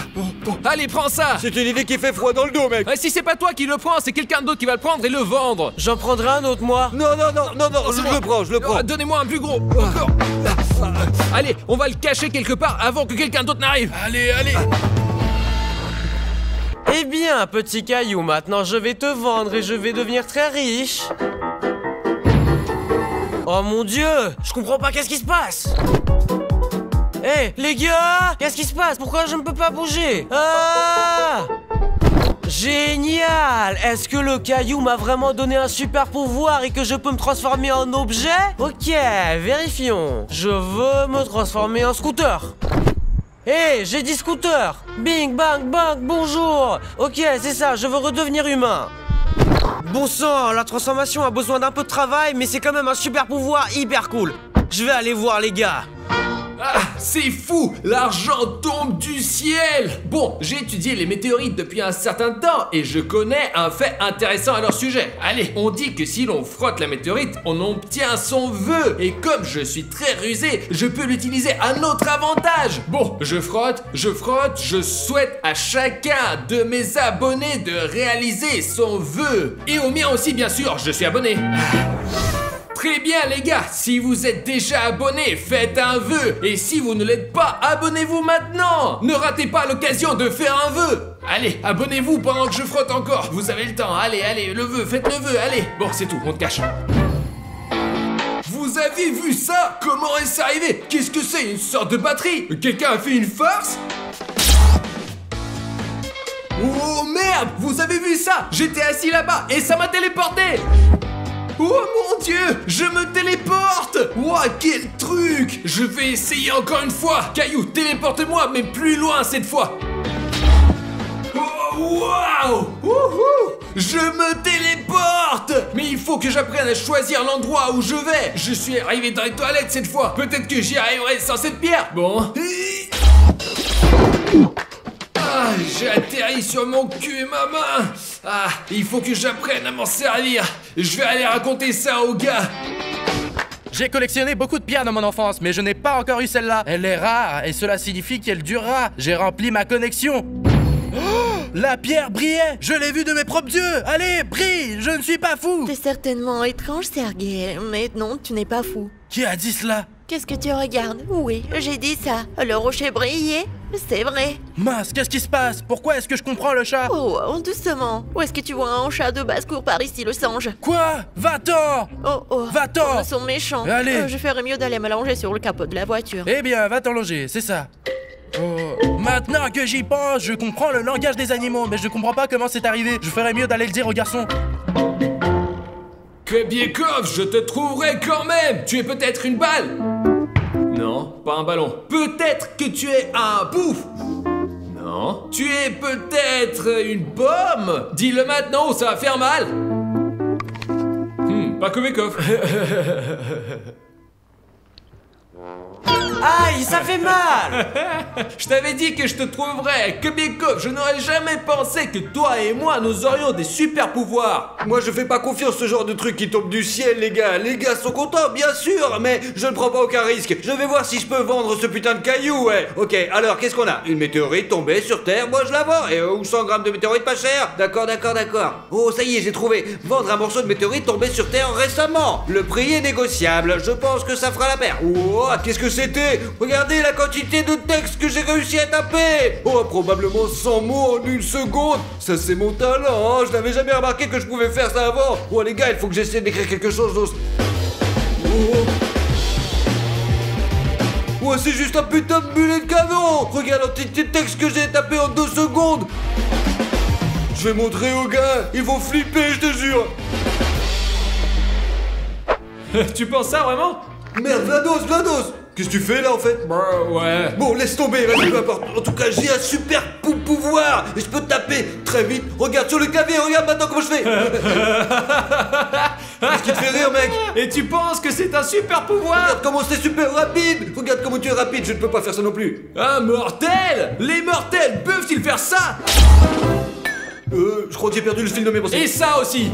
Allez, prends ça. C'est une idée qui fait froid dans le dos, mec. Si c'est pas toi qui le prends, c'est quelqu'un d'autre qui va le prendre et le vendre. J'en prendrai un autre, moi. Non, non, non, non, non, je le prends, je le prends. Donnez-moi un plus gros. Encore. Allez, on va le cacher quelque part avant que quelqu'un d'autre n'arrive. Allez, allez. Eh bien, petit caillou, maintenant je vais te vendre et je vais devenir très riche. Oh mon Dieu, je comprends pas, qu'est-ce qui se passe? Eh, les gars, qu'est-ce qui se passe? Pourquoi je ne peux pas bouger? Ah! Génial! Est-ce que le caillou m'a vraiment donné un super pouvoir et que je peux me transformer en objet? Ok, vérifions. Je veux me transformer en scooter. Hé, j'ai dit scooter! Bing, bang, bang, bonjour! Ok, c'est ça, je veux redevenir humain. Bon sang, la transformation a besoin d'un peu de travail, mais c'est quand même un super pouvoir hyper cool. Je vais aller voir les gars. Ah, c'est fou, l'argent tombe du ciel. Bon, j'ai étudié les météorites depuis un certain temps et je connais un fait intéressant à leur sujet. Allez, on dit que si l'on frotte la météorite, on obtient son vœu. Et comme je suis très rusé, je peux l'utiliser à notre avantage. Bon, je frotte, je souhaite à chacun de mes abonnés de réaliser son vœu. Et au mien aussi, bien sûr, je suis abonné. Très bien les gars, si vous êtes déjà abonnés, faites un vœu. Et si vous ne l'êtes pas, abonnez-vous maintenant. Ne ratez pas l'occasion de faire un vœu. Allez, abonnez-vous pendant que je frotte encore. Vous avez le temps, allez, allez, le vœu, faites le vœu, allez. Bon, c'est tout, on te cache. Vous avez vu ça? Comment est-ce arrivé? Qu'est-ce que c'est? Une sorte de batterie? Quelqu'un a fait une farce? Oh merde! Vous avez vu ça? J'étais assis là-bas et ça m'a téléporté! Oh mon Dieu, je me téléporte! Ouah, quel truc! Je vais essayer encore une fois! Caillou, téléporte-moi, mais plus loin cette fois! Oh, waouh! Wouhou! Je me téléporte! Mais il faut que j'apprenne à choisir l'endroit où je vais! Je suis arrivé dans les toilettes cette fois! Peut-être que j'y arriverai sans cette pierre! Bon... Ah, j'ai atterri sur mon cul et ma main. Ah, il faut que j'apprenne à m'en servir. Je vais aller raconter ça aux gars. J'ai collectionné beaucoup de pierres dans mon enfance, mais je n'ai pas encore eu celle-là. Elle est rare, et cela signifie qu'elle durera. J'ai rempli ma connexion. Oh, la pierre brillait. Je l'ai vue de mes propres yeux. Allez, brille, je ne suis pas fou. C'est certainement étrange, Sergei, mais non, tu n'es pas fou. Qui a dit cela? Qu'est-ce que tu regardes? Oui, j'ai dit ça. Le rocher brillait, c'est vrai. Mince, qu'est-ce qui se passe? Pourquoi est-ce que je comprends le chat? Oh, doucement. Où est-ce que tu vois un chat de basse-cour par ici, le singe? Quoi? Va-t'en! Oh, Va-t'en! Ils sont méchants. Allez. Je ferais mieux d'aller me longer sur le capot de la voiture. Eh bien, va t'en loger, c'est ça. Oh. Maintenant que j'y pense, je comprends le langage des animaux, mais je comprends pas comment c'est arrivé. Je ferais mieux d'aller le dire aux garçons. Kobiekov, je te trouverai quand même. Tu es peut-être une balle. Non, pas un ballon. Peut-être que tu es un pouf. Non. Tu es peut-être une pomme. Dis-le maintenant ou ça va faire mal. Pas Kobiekov. Aïe, ça fait mal! Je t'avais dit que je te trouverais. Kobiekov, je n'aurais jamais pensé que toi et moi, nous aurions des super pouvoirs. Moi je fais pas confiance ce genre de truc qui tombe du ciel, les gars. Les gars sont contents, bien sûr, mais je ne prends pas aucun risque. Je vais voir si je peux vendre ce putain de caillou, ouais. Ok, alors qu'est-ce qu'on a? Une météorite tombée sur Terre, moi je la vends. Et ou 100 grammes de météorite pas cher. D'accord. Oh, ça y est, j'ai trouvé. Vendre un morceau de météorite tombé sur Terre récemment. Le prix est négociable. Je pense que ça fera la paire. Oh, qu'est-ce que c'était? Regardez la quantité de texte que j'ai réussi à taper. Oh, probablement 100 mots en une seconde. Ça c'est mon talent, hein. Je n'avais jamais remarqué que je pouvais faire ça avant. Oh les gars, il faut que j'essaie d'écrire quelque chose d'autre. Oh, c'est juste un putain de bullet de canon. Regarde la quantité de texte que j'ai tapé en 2 secondes. Je vais montrer aux gars, ils vont flipper, je te jure. Tu penses ça vraiment? Merde, Vlados! Qu'est-ce que tu fais là en fait? Bah ouais. Bon, laisse tomber, vas-y, peu importe. En tout cas, j'ai un super pouvoir et je peux taper très vite. Regarde sur le clavier, regarde maintenant comment je fais. Qu'est-ce qui te fait rire, mec? Et tu penses que c'est un super pouvoir? Regarde comment c'est super rapide. Regarde comment tu es rapide, je ne peux pas faire ça non plus. Un mortel? Les mortels peuvent-ils faire ça? Je crois que j'ai perdu le fil de mes pensées. Et ça aussi.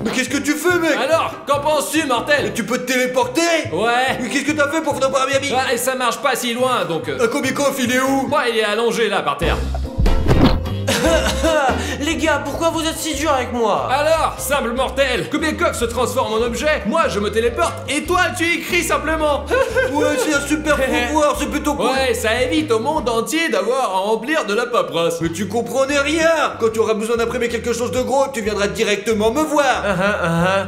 Mais qu'est-ce que tu fais, mec? Alors, qu'en penses-tu, mortel? Tu peux te téléporter? Ouais. Mais qu'est-ce que t'as fait pour finir par à Miami? Ah, et ça marche pas si loin, donc... Komikov, il est où? Ouais, il est allongé là, par terre. Les gars, pourquoi vous êtes si durs avec moi? Alors, simple mortel, Kobiekov se transforme en objet, moi je me téléporte, et toi tu écris simplement. Ouais, c'est un super pouvoir, c'est plutôt cool. Ouais, ça évite au monde entier d'avoir à remplir de la paperasse. Mais tu comprenais rien. Quand tu auras besoin d'imprimer quelque chose de gros, tu viendras directement me voir.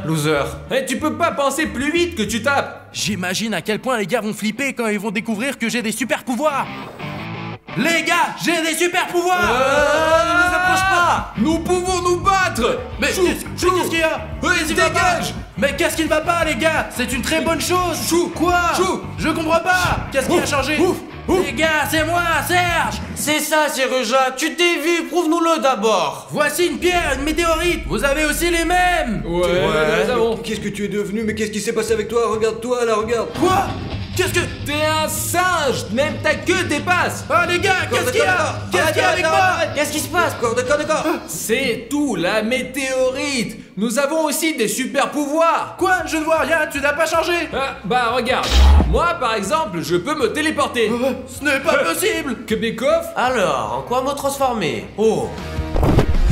Loser. Et tu peux pas penser plus vite que tu tapes. J'imagine à quel point les gars vont flipper quand ils vont découvrir que j'ai des super pouvoirs. Les gars, j'ai des super pouvoirs. Ne nous approche pas. Nous pouvons nous battre. Mais Chou, qu'est-ce qu'il y a? Vas-y, dégage. Mais qu'est-ce qui ne va pas, les gars? C'est une très bonne chose. Chou. Quoi? Chou. Je comprends pas. Qu'est-ce qui a changé? Les gars, c'est moi, Serge. C'est ça, Siruja. Tu t'es vu, prouve-nous-le d'abord. Voici une pierre, une météorite. Vous avez aussi les mêmes. Ouais, nous avons. Qu'est-ce que tu es devenu? Mais qu'est-ce qui s'est passé avec toi? Regarde-toi là, regarde. Quoi? Qu'est-ce que... T'es un singe, même ta queue dépasse. Ah les gars, qu'est-ce qu'il y a? Qu'est-ce qu'il y a avec moi? Qu'est-ce qui se passe? D'accord. C'est tout, la météorite. Nous avons aussi des super pouvoirs. Quoi? Je ne vois rien, tu n'as pas changé. Ah, bah regarde, moi par exemple, je peux me téléporter. Ce n'est pas possible. Kobiekov? Alors, en quoi me transformer? Oh,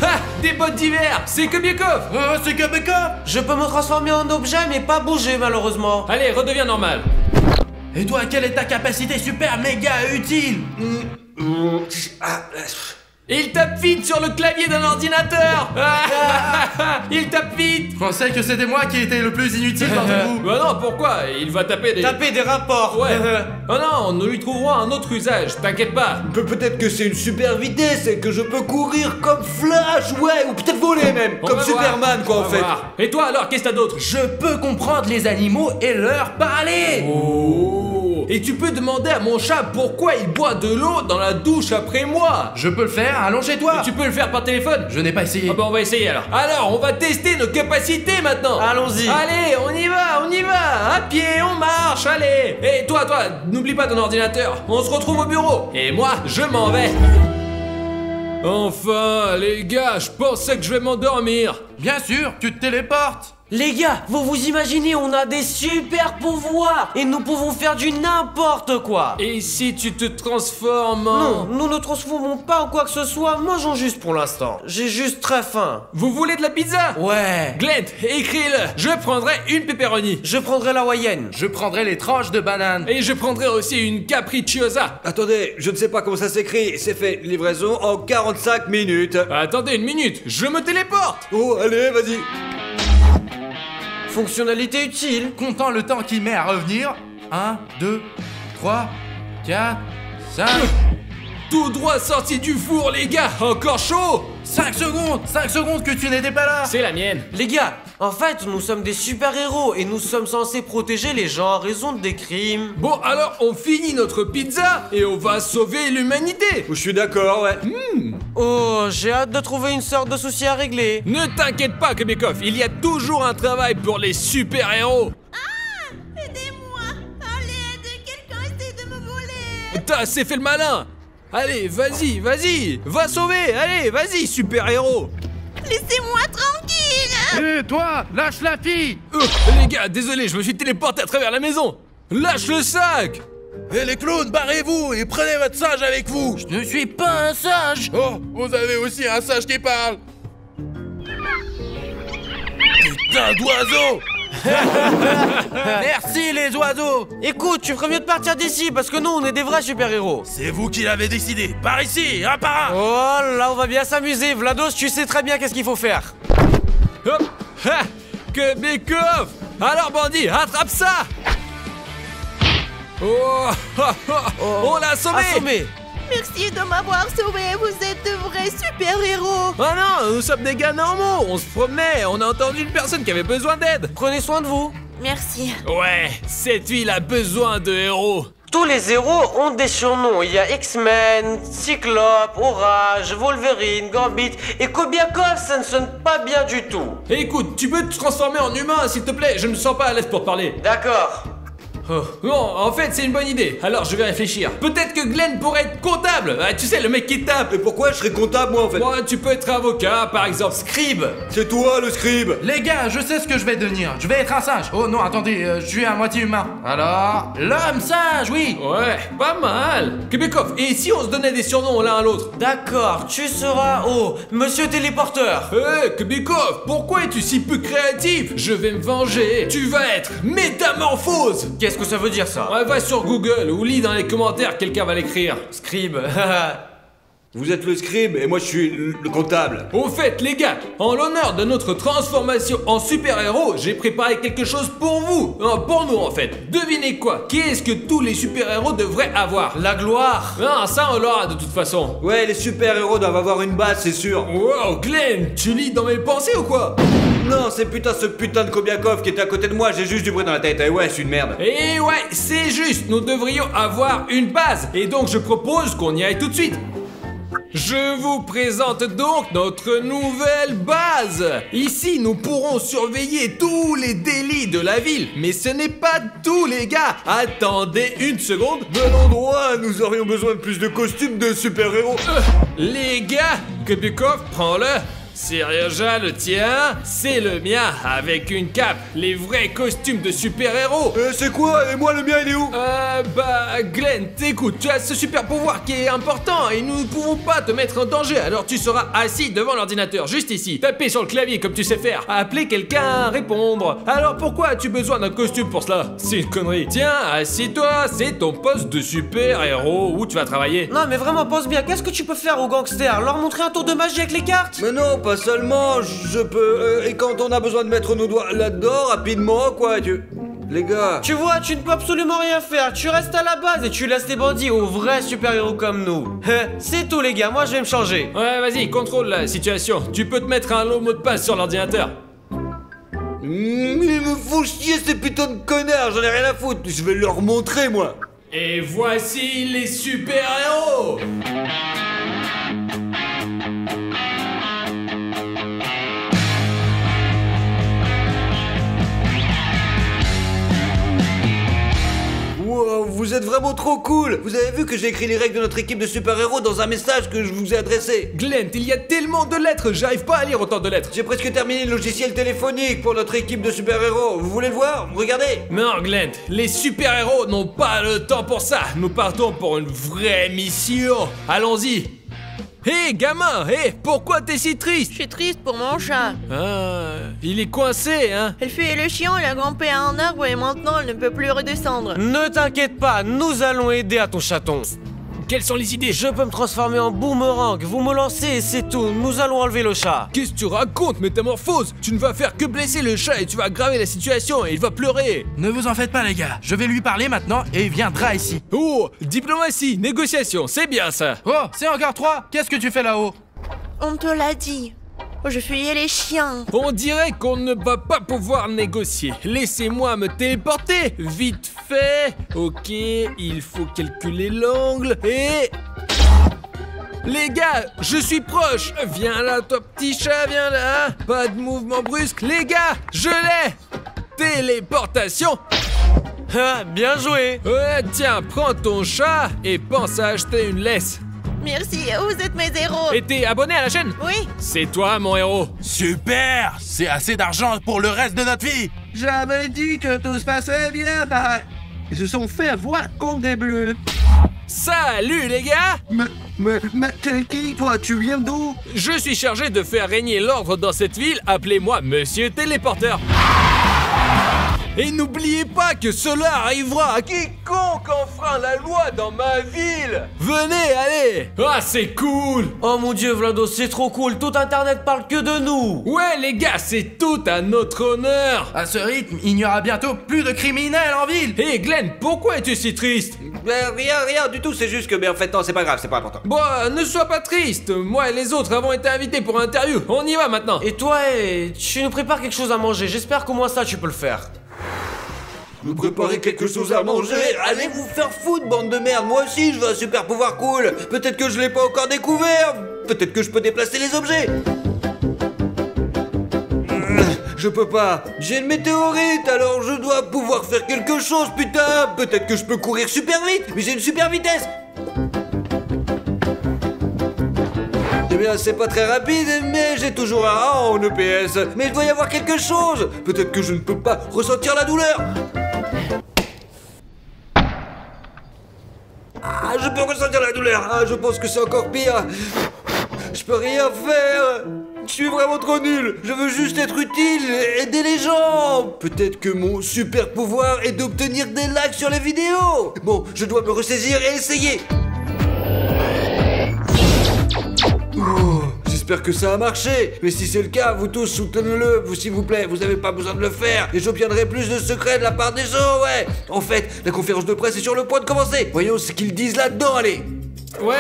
Ha! Des bottes d'hiver, c'est Kobiekov. C'est Kobiekov. je peux me transformer en objet mais pas bouger malheureusement. Allez, redeviens normal. Et toi, quelle est ta capacité super méga utile? Il tape vite sur le clavier d'un ordinateur. Il tape vite. Je pensais que c'était moi qui étais le plus inutile d'entre vous. Bah non, pourquoi? Il va taper des... Taper des rapports. Ouais. Oh non, nous lui trouverons un autre usage, t'inquiète pas. Peut-être que c'est une super vitesse et que je peux courir comme Flash, ouais, ou peut-être voler même, On comme va Superman voir. quoi On en va fait. voir. Et toi alors, qu'est-ce que t'as d'autre? Je peux comprendre les animaux et leur parler. Oh. Et tu peux demander à mon chat pourquoi il boit de l'eau dans la douche après moi. Je peux le faire, allongez-toi. Tu peux le faire par téléphone? Je n'ai pas essayé. Ah bah on va essayer alors. Alors, on va tester nos capacités maintenant. Allons-y. Allez, on y va. À pied, on marche, allez. Et toi, n'oublie pas ton ordinateur. On se retrouve au bureau. Et moi, je m'en vais. Enfin, les gars, je pensais que je vais m'endormir. Bien sûr, tu te téléportes. Les gars, vous imaginez, on a des super pouvoirs et nous pouvons faire du n'importe quoi. Et si tu te transformes en... Non, nous ne transformons pas en quoi que ce soit, mangeons juste pour l'instant. J'ai juste très faim. Vous voulez de la pizza? Ouais. Glent, écris-le. Je prendrai une pepperoni. Je prendrai la hawaïenne. Je prendrai les tranches de banane. Et je prendrai aussi une capricciosa. Attendez, je ne sais pas comment ça s'écrit, c'est fait, livraison en 45 minutes. Attendez une minute, je me téléporte. Oh, allez, vas-y. Fonctionnalité utile. Comptant le temps qu'il met à revenir. 1, 2, 3, 4, 5... Tout droit sorti du four, les gars. Encore chaud. 5 secondes 5 secondes que tu n'étais pas là. C'est la mienne. Les gars, en fait, nous sommes des super-héros et nous sommes censés protéger les gens en raison des crimes. Bon, alors on finit notre pizza et on va sauver l'humanité. Je suis d'accord, ouais. Oh, j'ai hâte de trouver une sorte de souci à régler. Ne t'inquiète pas, Kobiekov, il y a toujours un travail pour les super-héros. Aidez-moi! À l'aide! Quelqu'un essaie de me voler! T'as assez fait le malin. Allez, vas-y, va sauver, allez, vas-y, super-héros. Laissez-moi tranquille! Et toi, lâche la fille. Les gars, désolé, je me suis téléporté à travers la maison. Lâche le sac. Et les clowns, barrez-vous et prenez votre singe avec vous. Je ne suis pas un singe. Oh, vous avez aussi un singe qui parle. Putain d'oiseau. Merci les oiseaux. Écoute, tu ferais mieux de partir d'ici parce que nous, on est des vrais super-héros. C'est vous qui l'avez décidé. Par ici, un par un. Oh là, on va bien s'amuser. Vlados, tu sais très bien qu'est-ce qu'il faut faire. Hop, ha, Kobiekov. Alors bandit, attrape ça. Oh, on l'a assommé. Assommé. Merci de m'avoir sauvé, vous êtes de vrais super-héros! Oh non, nous sommes des gars normaux, on se promenait, on a entendu une personne qui avait besoin d'aide. Prenez soin de vous. Merci. Ouais, cette ville a besoin de héros. Tous les héros ont des surnoms. Il y a X-Men, Cyclope, Orage, Wolverine, Gambit et Kobiakov, ça ne sonne pas bien du tout. Écoute, tu peux te transformer en humain, s'il te plaît? Je ne me sens pas à l'aise pour te parler. D'accord. Oh. Non, en fait, c'est une bonne idée. Alors, je vais réfléchir. Peut-être que Glenn pourrait être comptable. Ah, tu sais, le mec qui tape. Et pourquoi je serais comptable, moi, en fait? Moi, tu peux être avocat, par exemple. Scribe. C'est toi, le scribe. Les gars, je sais ce que je vais devenir. Je vais être un singe. Oh non, attendez, je suis à moitié humain. Alors, l'homme singe, oui. Ouais, pas mal. Kebekov, et si on se donnait des surnoms l'un à l'autre? D'accord, tu seras... Oh, Monsieur Téléporteur. Hé, Kebekov, pourquoi es-tu si peu créatif? Je vais me venger. Tu vas être métamorphose. Qu'est-ce que ça veut dire, ça? Ouais, va sur Google ou lis dans les commentaires, quelqu'un va l'écrire. Scribe. Vous êtes le scribe et moi je suis le comptable. Au fait, les gars, en l'honneur de notre transformation en super-héros, j'ai préparé quelque chose pour vous. Non, pour nous, en fait. Devinez quoi? Qu'est-ce que tous les super-héros devraient avoir? La gloire. Non, ça, on l'aura de toute façon. Ouais, les super-héros doivent avoir une base, c'est sûr. Wow, Glenn, tu lis dans mes pensées ou quoi? Non, c'est ce putain de Kobiakov qui était à côté de moi, j'ai juste du bruit dans la tête. Et ouais, je suis une merde. Et ouais, c'est juste, nous devrions avoir une base. Et donc, je propose qu'on y aille tout de suite. Je vous présente donc notre nouvelle base. Ici, nous pourrons surveiller tous les délits de la ville. Mais ce n'est pas tout, les gars. Attendez une seconde. De l'endroit, nous aurions besoin de plus de costumes de super-héros. Les gars, Kebekov, prends-le. Serioja, le tien, c'est le mien, avec une cape, les vrais costumes de super-héros. C'est quoi? Et moi, le mien, il est où? Glenn, t'écoutes, tu as ce super pouvoir qui est important et nous ne pouvons pas te mettre en danger, alors tu seras assis devant l'ordinateur, juste ici, taper sur le clavier comme tu sais faire, appeler quelqu'un, répondre. Alors pourquoi as-tu besoin d'un costume pour cela? C'est une connerie. Tiens, assis-toi, c'est ton poste de super-héros où tu vas travailler. Non, mais vraiment, pense bien, qu'est-ce que tu peux faire aux gangsters? Leur montrer un tour de magie avec les cartes? Mais non, pas seulement, je peux... et quand on a besoin de mettre nos doigts là-dedans, rapidement, quoi, Les gars... Tu vois, tu ne peux absolument rien faire, tu restes à la base et tu laisses les bandits aux vrais super-héros comme nous. C'est tout, les gars, moi je vais me changer. Ouais, vas-y, contrôle la situation. Tu peux te mettre un long mot de passe sur l'ordinateur. Ils me font chier ces putains de connards, j'en ai rien à foutre, je vais leur montrer, moi. Et voici les super-héros. Wow, vous êtes vraiment trop cool. Vous avez vu que j'ai écrit les règles de notre équipe de super-héros dans un message que je vous ai adressé. Glenn, il y a tellement de lettres, j'arrive pas à lire autant de lettres. J'ai presque terminé le logiciel téléphonique pour notre équipe de super-héros. Vous voulez le voir? Regardez. Non, Glenn, les super-héros n'ont pas le temps pour ça. Nous partons pour une vraie mission. Allons-y. Hé, gamin, pourquoi t'es si triste? Je suis triste pour mon chat. Ah, il est coincé, hein? Elle fuyait le chien, il a grimpé à un arbre et maintenant elle ne peut plus redescendre. Ne t'inquiète pas, nous allons aider à ton chaton. Quelles sont les idées? Je peux me transformer en boomerang, vous me lancez et c'est tout, nous allons enlever le chat. Qu'est-ce que tu racontes, métamorphose? Tu ne vas faire que blesser le chat et tu vas aggraver la situation et il va pleurer. Ne vous en faites pas, les gars. Je vais lui parler maintenant et il viendra ici. Oh, diplomatie, négociation, c'est bien ça. Oh, c'est encore 3. Qu'est-ce que tu fais là-haut? On te l'a dit. Je fuyais les chiens. On dirait qu'on ne va pas pouvoir négocier. Laissez-moi me téléporter. Vite fait. Ok, il faut calculer l'angle et... Les gars, je suis proche. Viens là, toi petit chat, viens là. Pas de mouvement brusque. Les gars, je l'ai. Téléportation. Ah, bien joué. Ouais, tiens, prends ton chat et pense à acheter une laisse. Merci, vous êtes mes héros. Et t'es abonné à la chaîne? Oui. C'est toi mon héros. Super. C'est assez d'argent pour le reste de notre vie. J'avais dit que tout se passait bien, ils se sont fait avoir contre des bleus. Salut les gars. Mais t'es qui, toi? Tu viens d'où? Je suis chargé de faire régner l'ordre dans cette ville. Appelez-moi Monsieur Téléporteur. Et n'oubliez pas que cela arrivera à quiconque enfreint la loi dans ma ville. Venez, allez. Ah, c'est cool. Oh mon dieu, Vlado, c'est trop cool, tout internet parle que de nous. Ouais les gars, c'est tout à notre honneur. À ce rythme, il n'y aura bientôt plus de criminels en ville. Hé Glenn, pourquoi es-tu si triste? Rien du tout, c'est juste que... Mais en fait, non, c'est pas grave, c'est pas important. Bon, ne sois pas triste. Moi et les autres avons été invités pour une interview. On y va maintenant. Et toi, tu nous prépares quelque chose à manger, j'espère qu'au moins ça tu peux le faire. me préparer quelque chose à manger. Allez vous faire foutre, bande de merde. Moi aussi, je veux un super pouvoir cool. Peut-être que je l'ai pas encore découvert. Peut-être que je peux déplacer les objets. Je peux pas. J'ai une météorite, alors je dois pouvoir faire quelque chose, putain. Peut-être que je peux courir super vite, mais j'ai une super vitesse. Eh bien, c'est pas très rapide, mais j'ai toujours un A en EPS. Mais il doit y avoir quelque chose. Peut-être que je ne peux pas ressentir la douleur. Ah, je peux ressentir la douleur. Ah, je pense que c'est encore pire. Je peux rien faire. Je suis vraiment trop nul. Je veux juste être utile et aider les gens. Peut-être que mon super pouvoir est d'obtenir des likes sur les vidéos. Bon, je dois me ressaisir et essayer. Oh, j'espère que ça a marché. Mais si c'est le cas, vous tous soutenez-le, vous s'il vous plaît. Vous n'avez pas besoin de le faire. Et j'obtiendrai plus de secrets de la part des gens, ouais. En fait, la conférence de presse est sur le point de commencer. Voyons ce qu'ils disent là-dedans, allez. Ouais.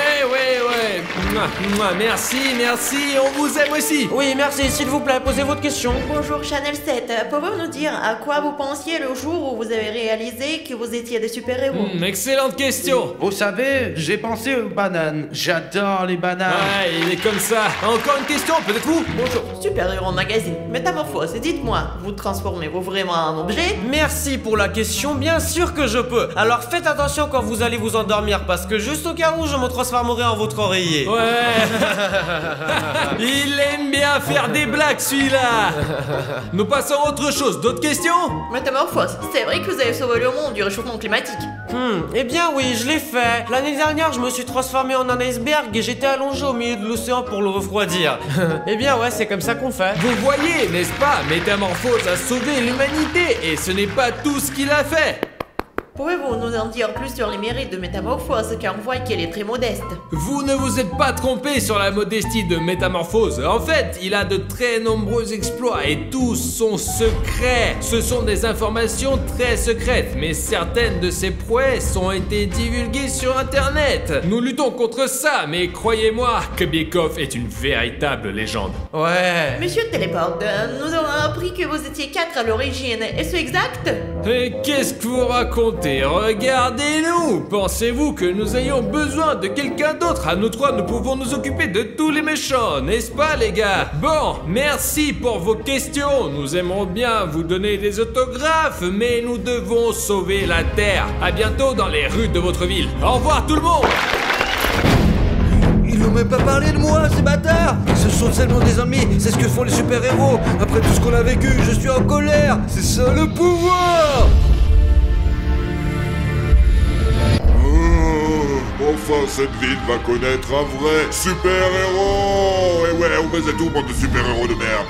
Merci, on vous aime aussi. Oui, merci, s'il vous plaît, posez votre question. Bonjour Channel 7, pouvez-vous nous dire à quoi vous pensiez le jour où vous avez réalisé que vous étiez des super-héros? Excellente question. Vous savez, j'ai pensé aux bananes. J'adore les bananes. Ouais, il est comme ça. Encore une question, peut-être vous? Bonjour, Super-héros Magazine, Métamorphose, dites-moi, vous transformez-vous vraiment en objet? Merci pour la question, bien sûr que je peux. Alors faites attention quand vous allez vous endormir, parce que juste au cas où je me transformerai en votre oreiller. Ouais. Il aime bien faire des blagues, celui-là. Nous passons à autre chose. D'autres questions? Métamorphose, c'est vrai que vous avez sauvé le monde du réchauffement climatique? Eh bien oui, je l'ai fait. L'année dernière, je me suis transformé en un iceberg et j'étais allongé au milieu de l'océan pour le refroidir. Eh bien ouais, c'est comme ça qu'on fait. Vous voyez, n'est-ce pas? Métamorphose a sauvé l'humanité et ce n'est pas tout ce qu'il a fait. Pouvez-vous nous en dire plus sur les mérites de Métamorphose, car on voit qu'elle est très modeste? Vous ne vous êtes pas trompé sur la modestie de Métamorphose. En fait, il a de très nombreux exploits et tous sont secrets. Ce sont des informations très secrètes, mais certaines de ses prouesses ont été divulguées sur Internet. Nous luttons contre ça, mais croyez-moi, Kobiekov est une véritable légende. Ouais. Monsieur Téléport, nous avons appris que vous étiez 4 à l'origine, est-ce exact? Et qu'est-ce que vous racontez? Regardez-nous! Pensez-vous que nous ayons besoin de quelqu'un d'autre? À nous trois, nous pouvons nous occuper de tous les méchants, n'est-ce pas, les gars? Bon, merci pour vos questions. Nous aimerons bien vous donner des autographes, mais nous devons sauver la Terre. À bientôt dans les rues de votre ville. Au revoir, tout le monde! Ils n'ont même pas parlé de moi, ces bâtards. Ce sont seulement des ennemis, c'est ce que font les super-héros. Après tout ce qu'on a vécu, je suis en colère. C'est ça le pouvoir. Enfin, cette ville va connaître un vrai super-héros. Et ouais, on baise tout, bande de super-héros de merde.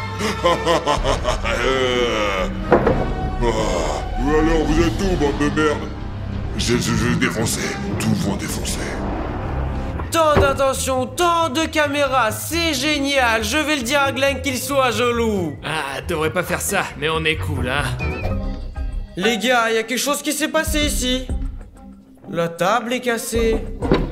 Ou alors, vous êtes tout, bande de merde. Je vais défoncer. Tout vont défoncer. Tant d'attention, tant de caméras, c'est génial. Je vais le dire à Glenn qu'il soit jaloux. Ah, devrait pas faire ça, mais on est cool, hein. Les gars, il y a quelque chose qui s'est passé ici. La table est cassée.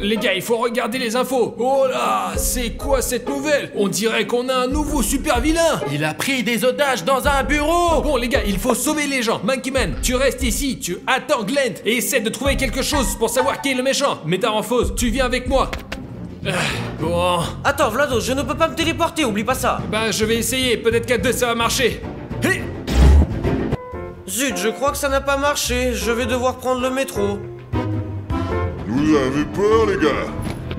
Les gars, il faut regarder les infos. Oh là, c'est quoi cette nouvelle? On dirait qu'on a un nouveau super vilain. Il a pris des otages dans un bureau. Bon les gars, il faut sauver les gens. Monkey Man, tu restes ici, tu attends Glenn et essaie de trouver quelque chose pour savoir qui est le méchant. Métamorphose, tu viens avec moi. Bon. Attends, Vlado, je ne peux pas me téléporter, oublie pas ça. Bah, je vais essayer, peut-être qu'à deux ça va marcher. Hey. Zut, je crois que ça n'a pas marché. Je vais devoir prendre le métro. Vous avez peur, les gars?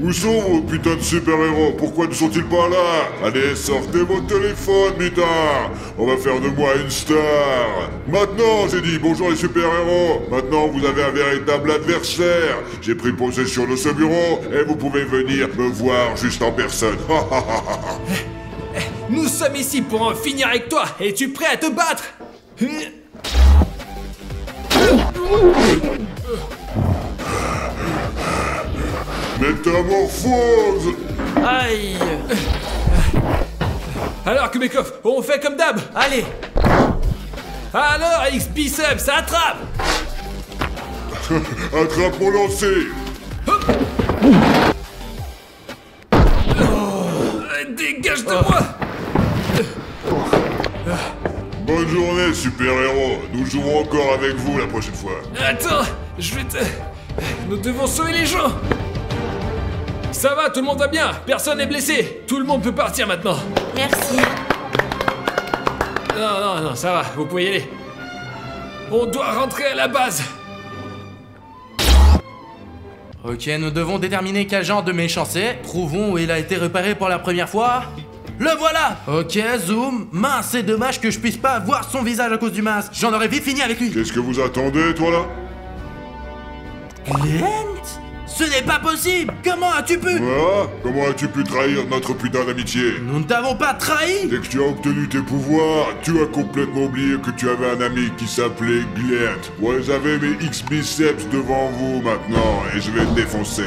Où sont vos putains de super-héros? Pourquoi ne sont-ils pas là? Allez, sortez vos téléphones, mitard. On va faire de moi une star. Maintenant, j'ai dit bonjour les super-héros. Maintenant, vous avez un véritable adversaire. J'ai pris possession de ce bureau et vous pouvez venir me voir juste en personne. Nous sommes ici pour en finir avec toi. Es-tu prêt à te battre? Métamorphose! Aïe! Alors, Kobiekov, on fait comme d'hab. Allez! Alors, X-Biceps, attrape! Attrape mon lancer! Dégage de moi! Bon, Bonne journée, super-héros. Nous jouerons encore avec vous la prochaine fois. Attends, je vais te... Nous devons sauver les gens. Ça va, tout le monde va bien. Personne n'est blessé. Tout le monde peut partir maintenant. Merci. Non, ça va, vous pouvez y aller. On doit rentrer à la base. Ok, nous devons déterminer quel genre de méchant c'est. Trouvons où il a été réparé pour la première fois. Le voilà. Ok, zoom. Mince, c'est dommage que je puisse pas voir son visage à cause du masque. J'en aurais vite fini avec lui. Qu'est-ce que vous attendez, toi là? Glent? Ce n'est pas possible. Comment as-tu pu? Voilà. Comment as-tu pu trahir notre putain d'amitié? Nous ne t'avons pas trahi. Dès que tu as obtenu tes pouvoirs, tu as complètement oublié que tu avais un ami qui s'appelait Glent. Vous avez mes X-biceps devant vous maintenant et je vais te défoncer.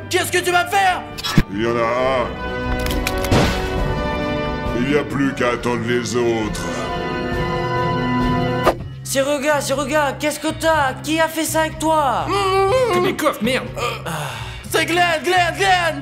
Qu'est-ce que tu vas me faire? Il y en a un. Il n'y a plus qu'à attendre les autres. Siruga, qu'est-ce que t'as? Qui a fait ça avec toi? Les coffres, merde. C'est Glent.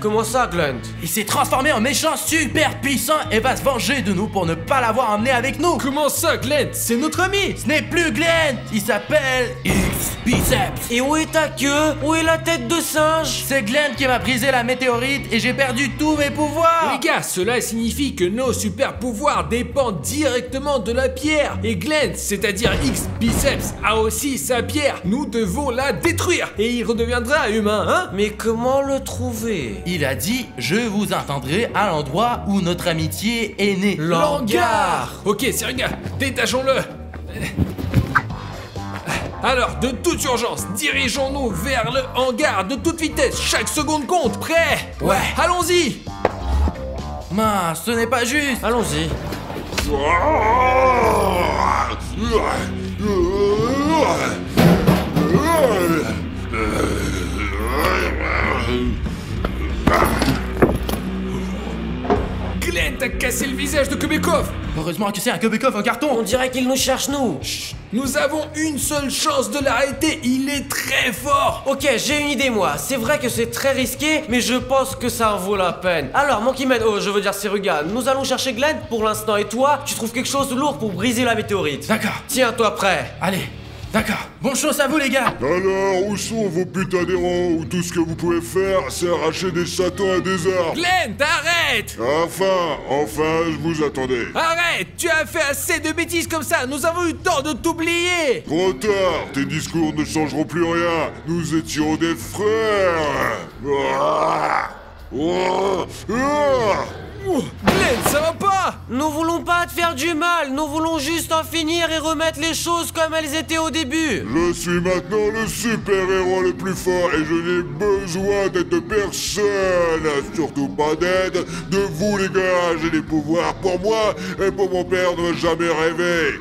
Comment ça, Glent? Il s'est transformé en méchant super puissant et va se venger de nous pour ne pas l'avoir emmené avec nous. Comment ça, Glent? C'est notre ami. Ce n'est plus Glent, il s'appelle X-Biceps. Et où est ta queue? Où est la tête de singe? C'est Glent qui m'a brisé la météorite et j'ai perdu tous mes pouvoirs. Les gars, cela signifie que nos super pouvoirs dépendent directement de la pierre. Et Glent, c'est-à-dire X-Biceps, a aussi sa pierre. Nous devons la détruire et il redeviendra humain, hein? Mais comment le trouver? Il a dit « Je vous attendrai à l'endroit où notre amitié est née ». L'hangar. Ok, Siruga, détachons-le. Alors, de toute urgence, dirigeons-nous vers le hangar de toute vitesse. Chaque seconde compte. Prêt? Ouais. Allons-y. Mince, ce n'est pas juste. Allons-y. Glent a cassé le visage de Kubekov. Heureusement que c'est un Kubekov en carton. On dirait qu'il nous cherche, nous. Nous avons une seule chance de l'arrêter. Il est très fort. Ok, j'ai une idée, moi. C'est vrai que c'est très risqué, mais je pense que ça en vaut la peine. Alors, Monkeyman, je veux dire Siruga, nous allons chercher Glent pour l'instant. Et toi, tu trouves quelque chose de lourd pour briser la météorite. D'accord. Tiens-toi prêt. Allez, d'accord. Bonne chance à vous, les gars. Alors, où sont vos putains d'héros où tout ce que vous pouvez faire, c'est arracher des châteaux à des arbres? Glent, arrête. Enfin, je vous attendais. Arrête. Tu as fait assez de bêtises comme ça. Nous avons eu le temps de t'oublier. Trop tard, tes discours ne changeront plus rien. Nous étions des frères. Glent, ça va pas. Nous voulons pas te faire du mal. Nous voulons juste en finir et remettre les choses comme elles étaient au début. Je suis maintenant le super-héros le plus fort et je n'ai besoin d'aide de personne. Surtout pas d'aide de vous, les gars. J'ai des pouvoirs pour moi et pour mon père ne jamais rêvé.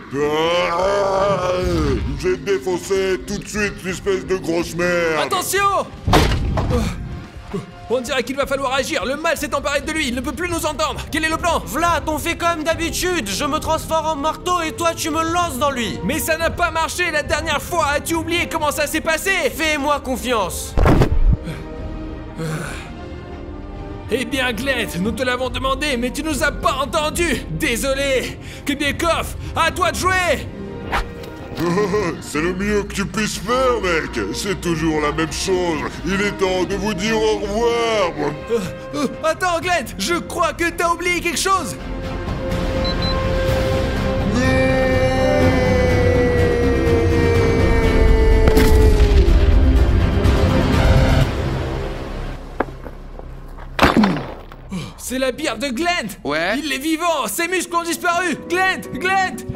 J'ai défoncé tout de suite l'espèce de grosse merde. Attention. On dirait qu'il va falloir agir. Le mal s'est emparé de lui. Il ne peut plus nous entendre. Quel est le plan? Vlad, on fait comme d'habitude. Je me transforme en marteau et toi tu me lances dans lui. Mais ça n'a pas marché la dernière fois. As-tu oublié comment ça s'est passé? Fais-moi confiance. Eh bien, Glent, nous te l'avons demandé, mais tu nous as pas entendu. Désolé. Kubekov, à toi de jouer. C'est le mieux que tu puisses faire, mec. C'est toujours la même chose. Il est temps de vous dire au revoir. Attends, Glent, je crois que t'as oublié quelque chose. C'est la bière de Glent. Ouais. Il est vivant. Ses muscles ont disparu. Glent,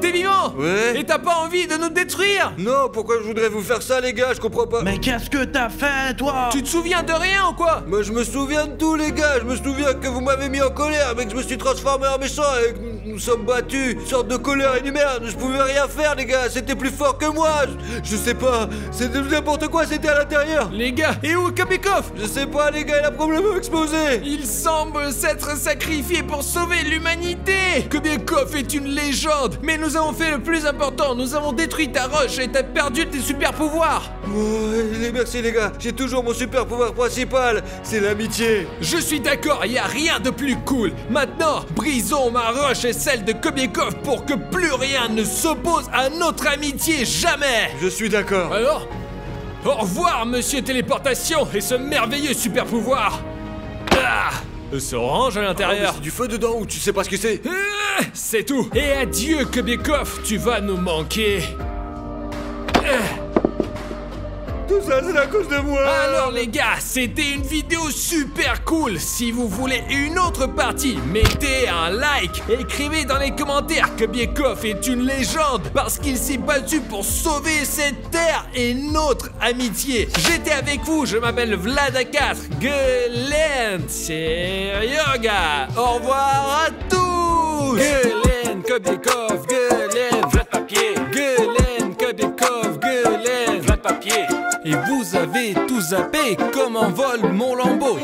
t'es vivant. Ouais. Et t'as pas envie de nous détruire? Non, pourquoi je voudrais vous faire ça, les gars? Je comprends pas. Mais qu'est-ce que t'as fait, toi? Tu te souviens de rien ou quoi? Moi, je me souviens de tout, les gars. Je me souviens que vous m'avez mis en colère, mais que je me suis transformé en méchant et que nous sommes battus. Une sorte de colère inhumaine. Je pouvais rien faire, les gars. C'était plus fort que moi. Je sais pas. C'était n'importe quoi. C'était à l'intérieur. Les gars, et où Kubekov? Je sais pas, les gars. Il a probablement explosé. Il semble s'être sacrifié pour sauver l'humanité. Kubekov est une légende. Mais nous avons fait le plus important. Nous avons détruit ta roche et t'as perdu tes super pouvoirs. Merci, les gars. J'ai toujours mon super pouvoir principal. C'est l'amitié. Je suis d'accord, y a rien de plus cool. Maintenant, brisons ma roche et celle de Kobiekov pour que plus rien ne s'oppose à notre amitié, jamais. Je suis d'accord. Alors, au revoir, monsieur téléportation et ce merveilleux super pouvoir. Ah, c'est orange à l'intérieur. C'est du feu dedans ou tu sais pas ce que c'est? C'est tout. Et adieu, Kobiekov, tu vas nous manquer. Tout ça, c'est à cause de moi. Alors les gars, c'était une vidéo super cool. Si vous voulez une autre partie, mettez un like. Écrivez dans les commentaires que Kobiekov est une légende parce qu'il s'est battu pour sauver cette terre et notre amitié. J'étais avec vous, je m'appelle Vlad4. Gulen, c'est Yoga. Au revoir à tous. Gulen, Kobiekov, Gulen, Vlad Papier. Gulen, Kobiekov, Gulen, Vlad Papier. Et vous avez tout zappé comme un vol mon lambeau.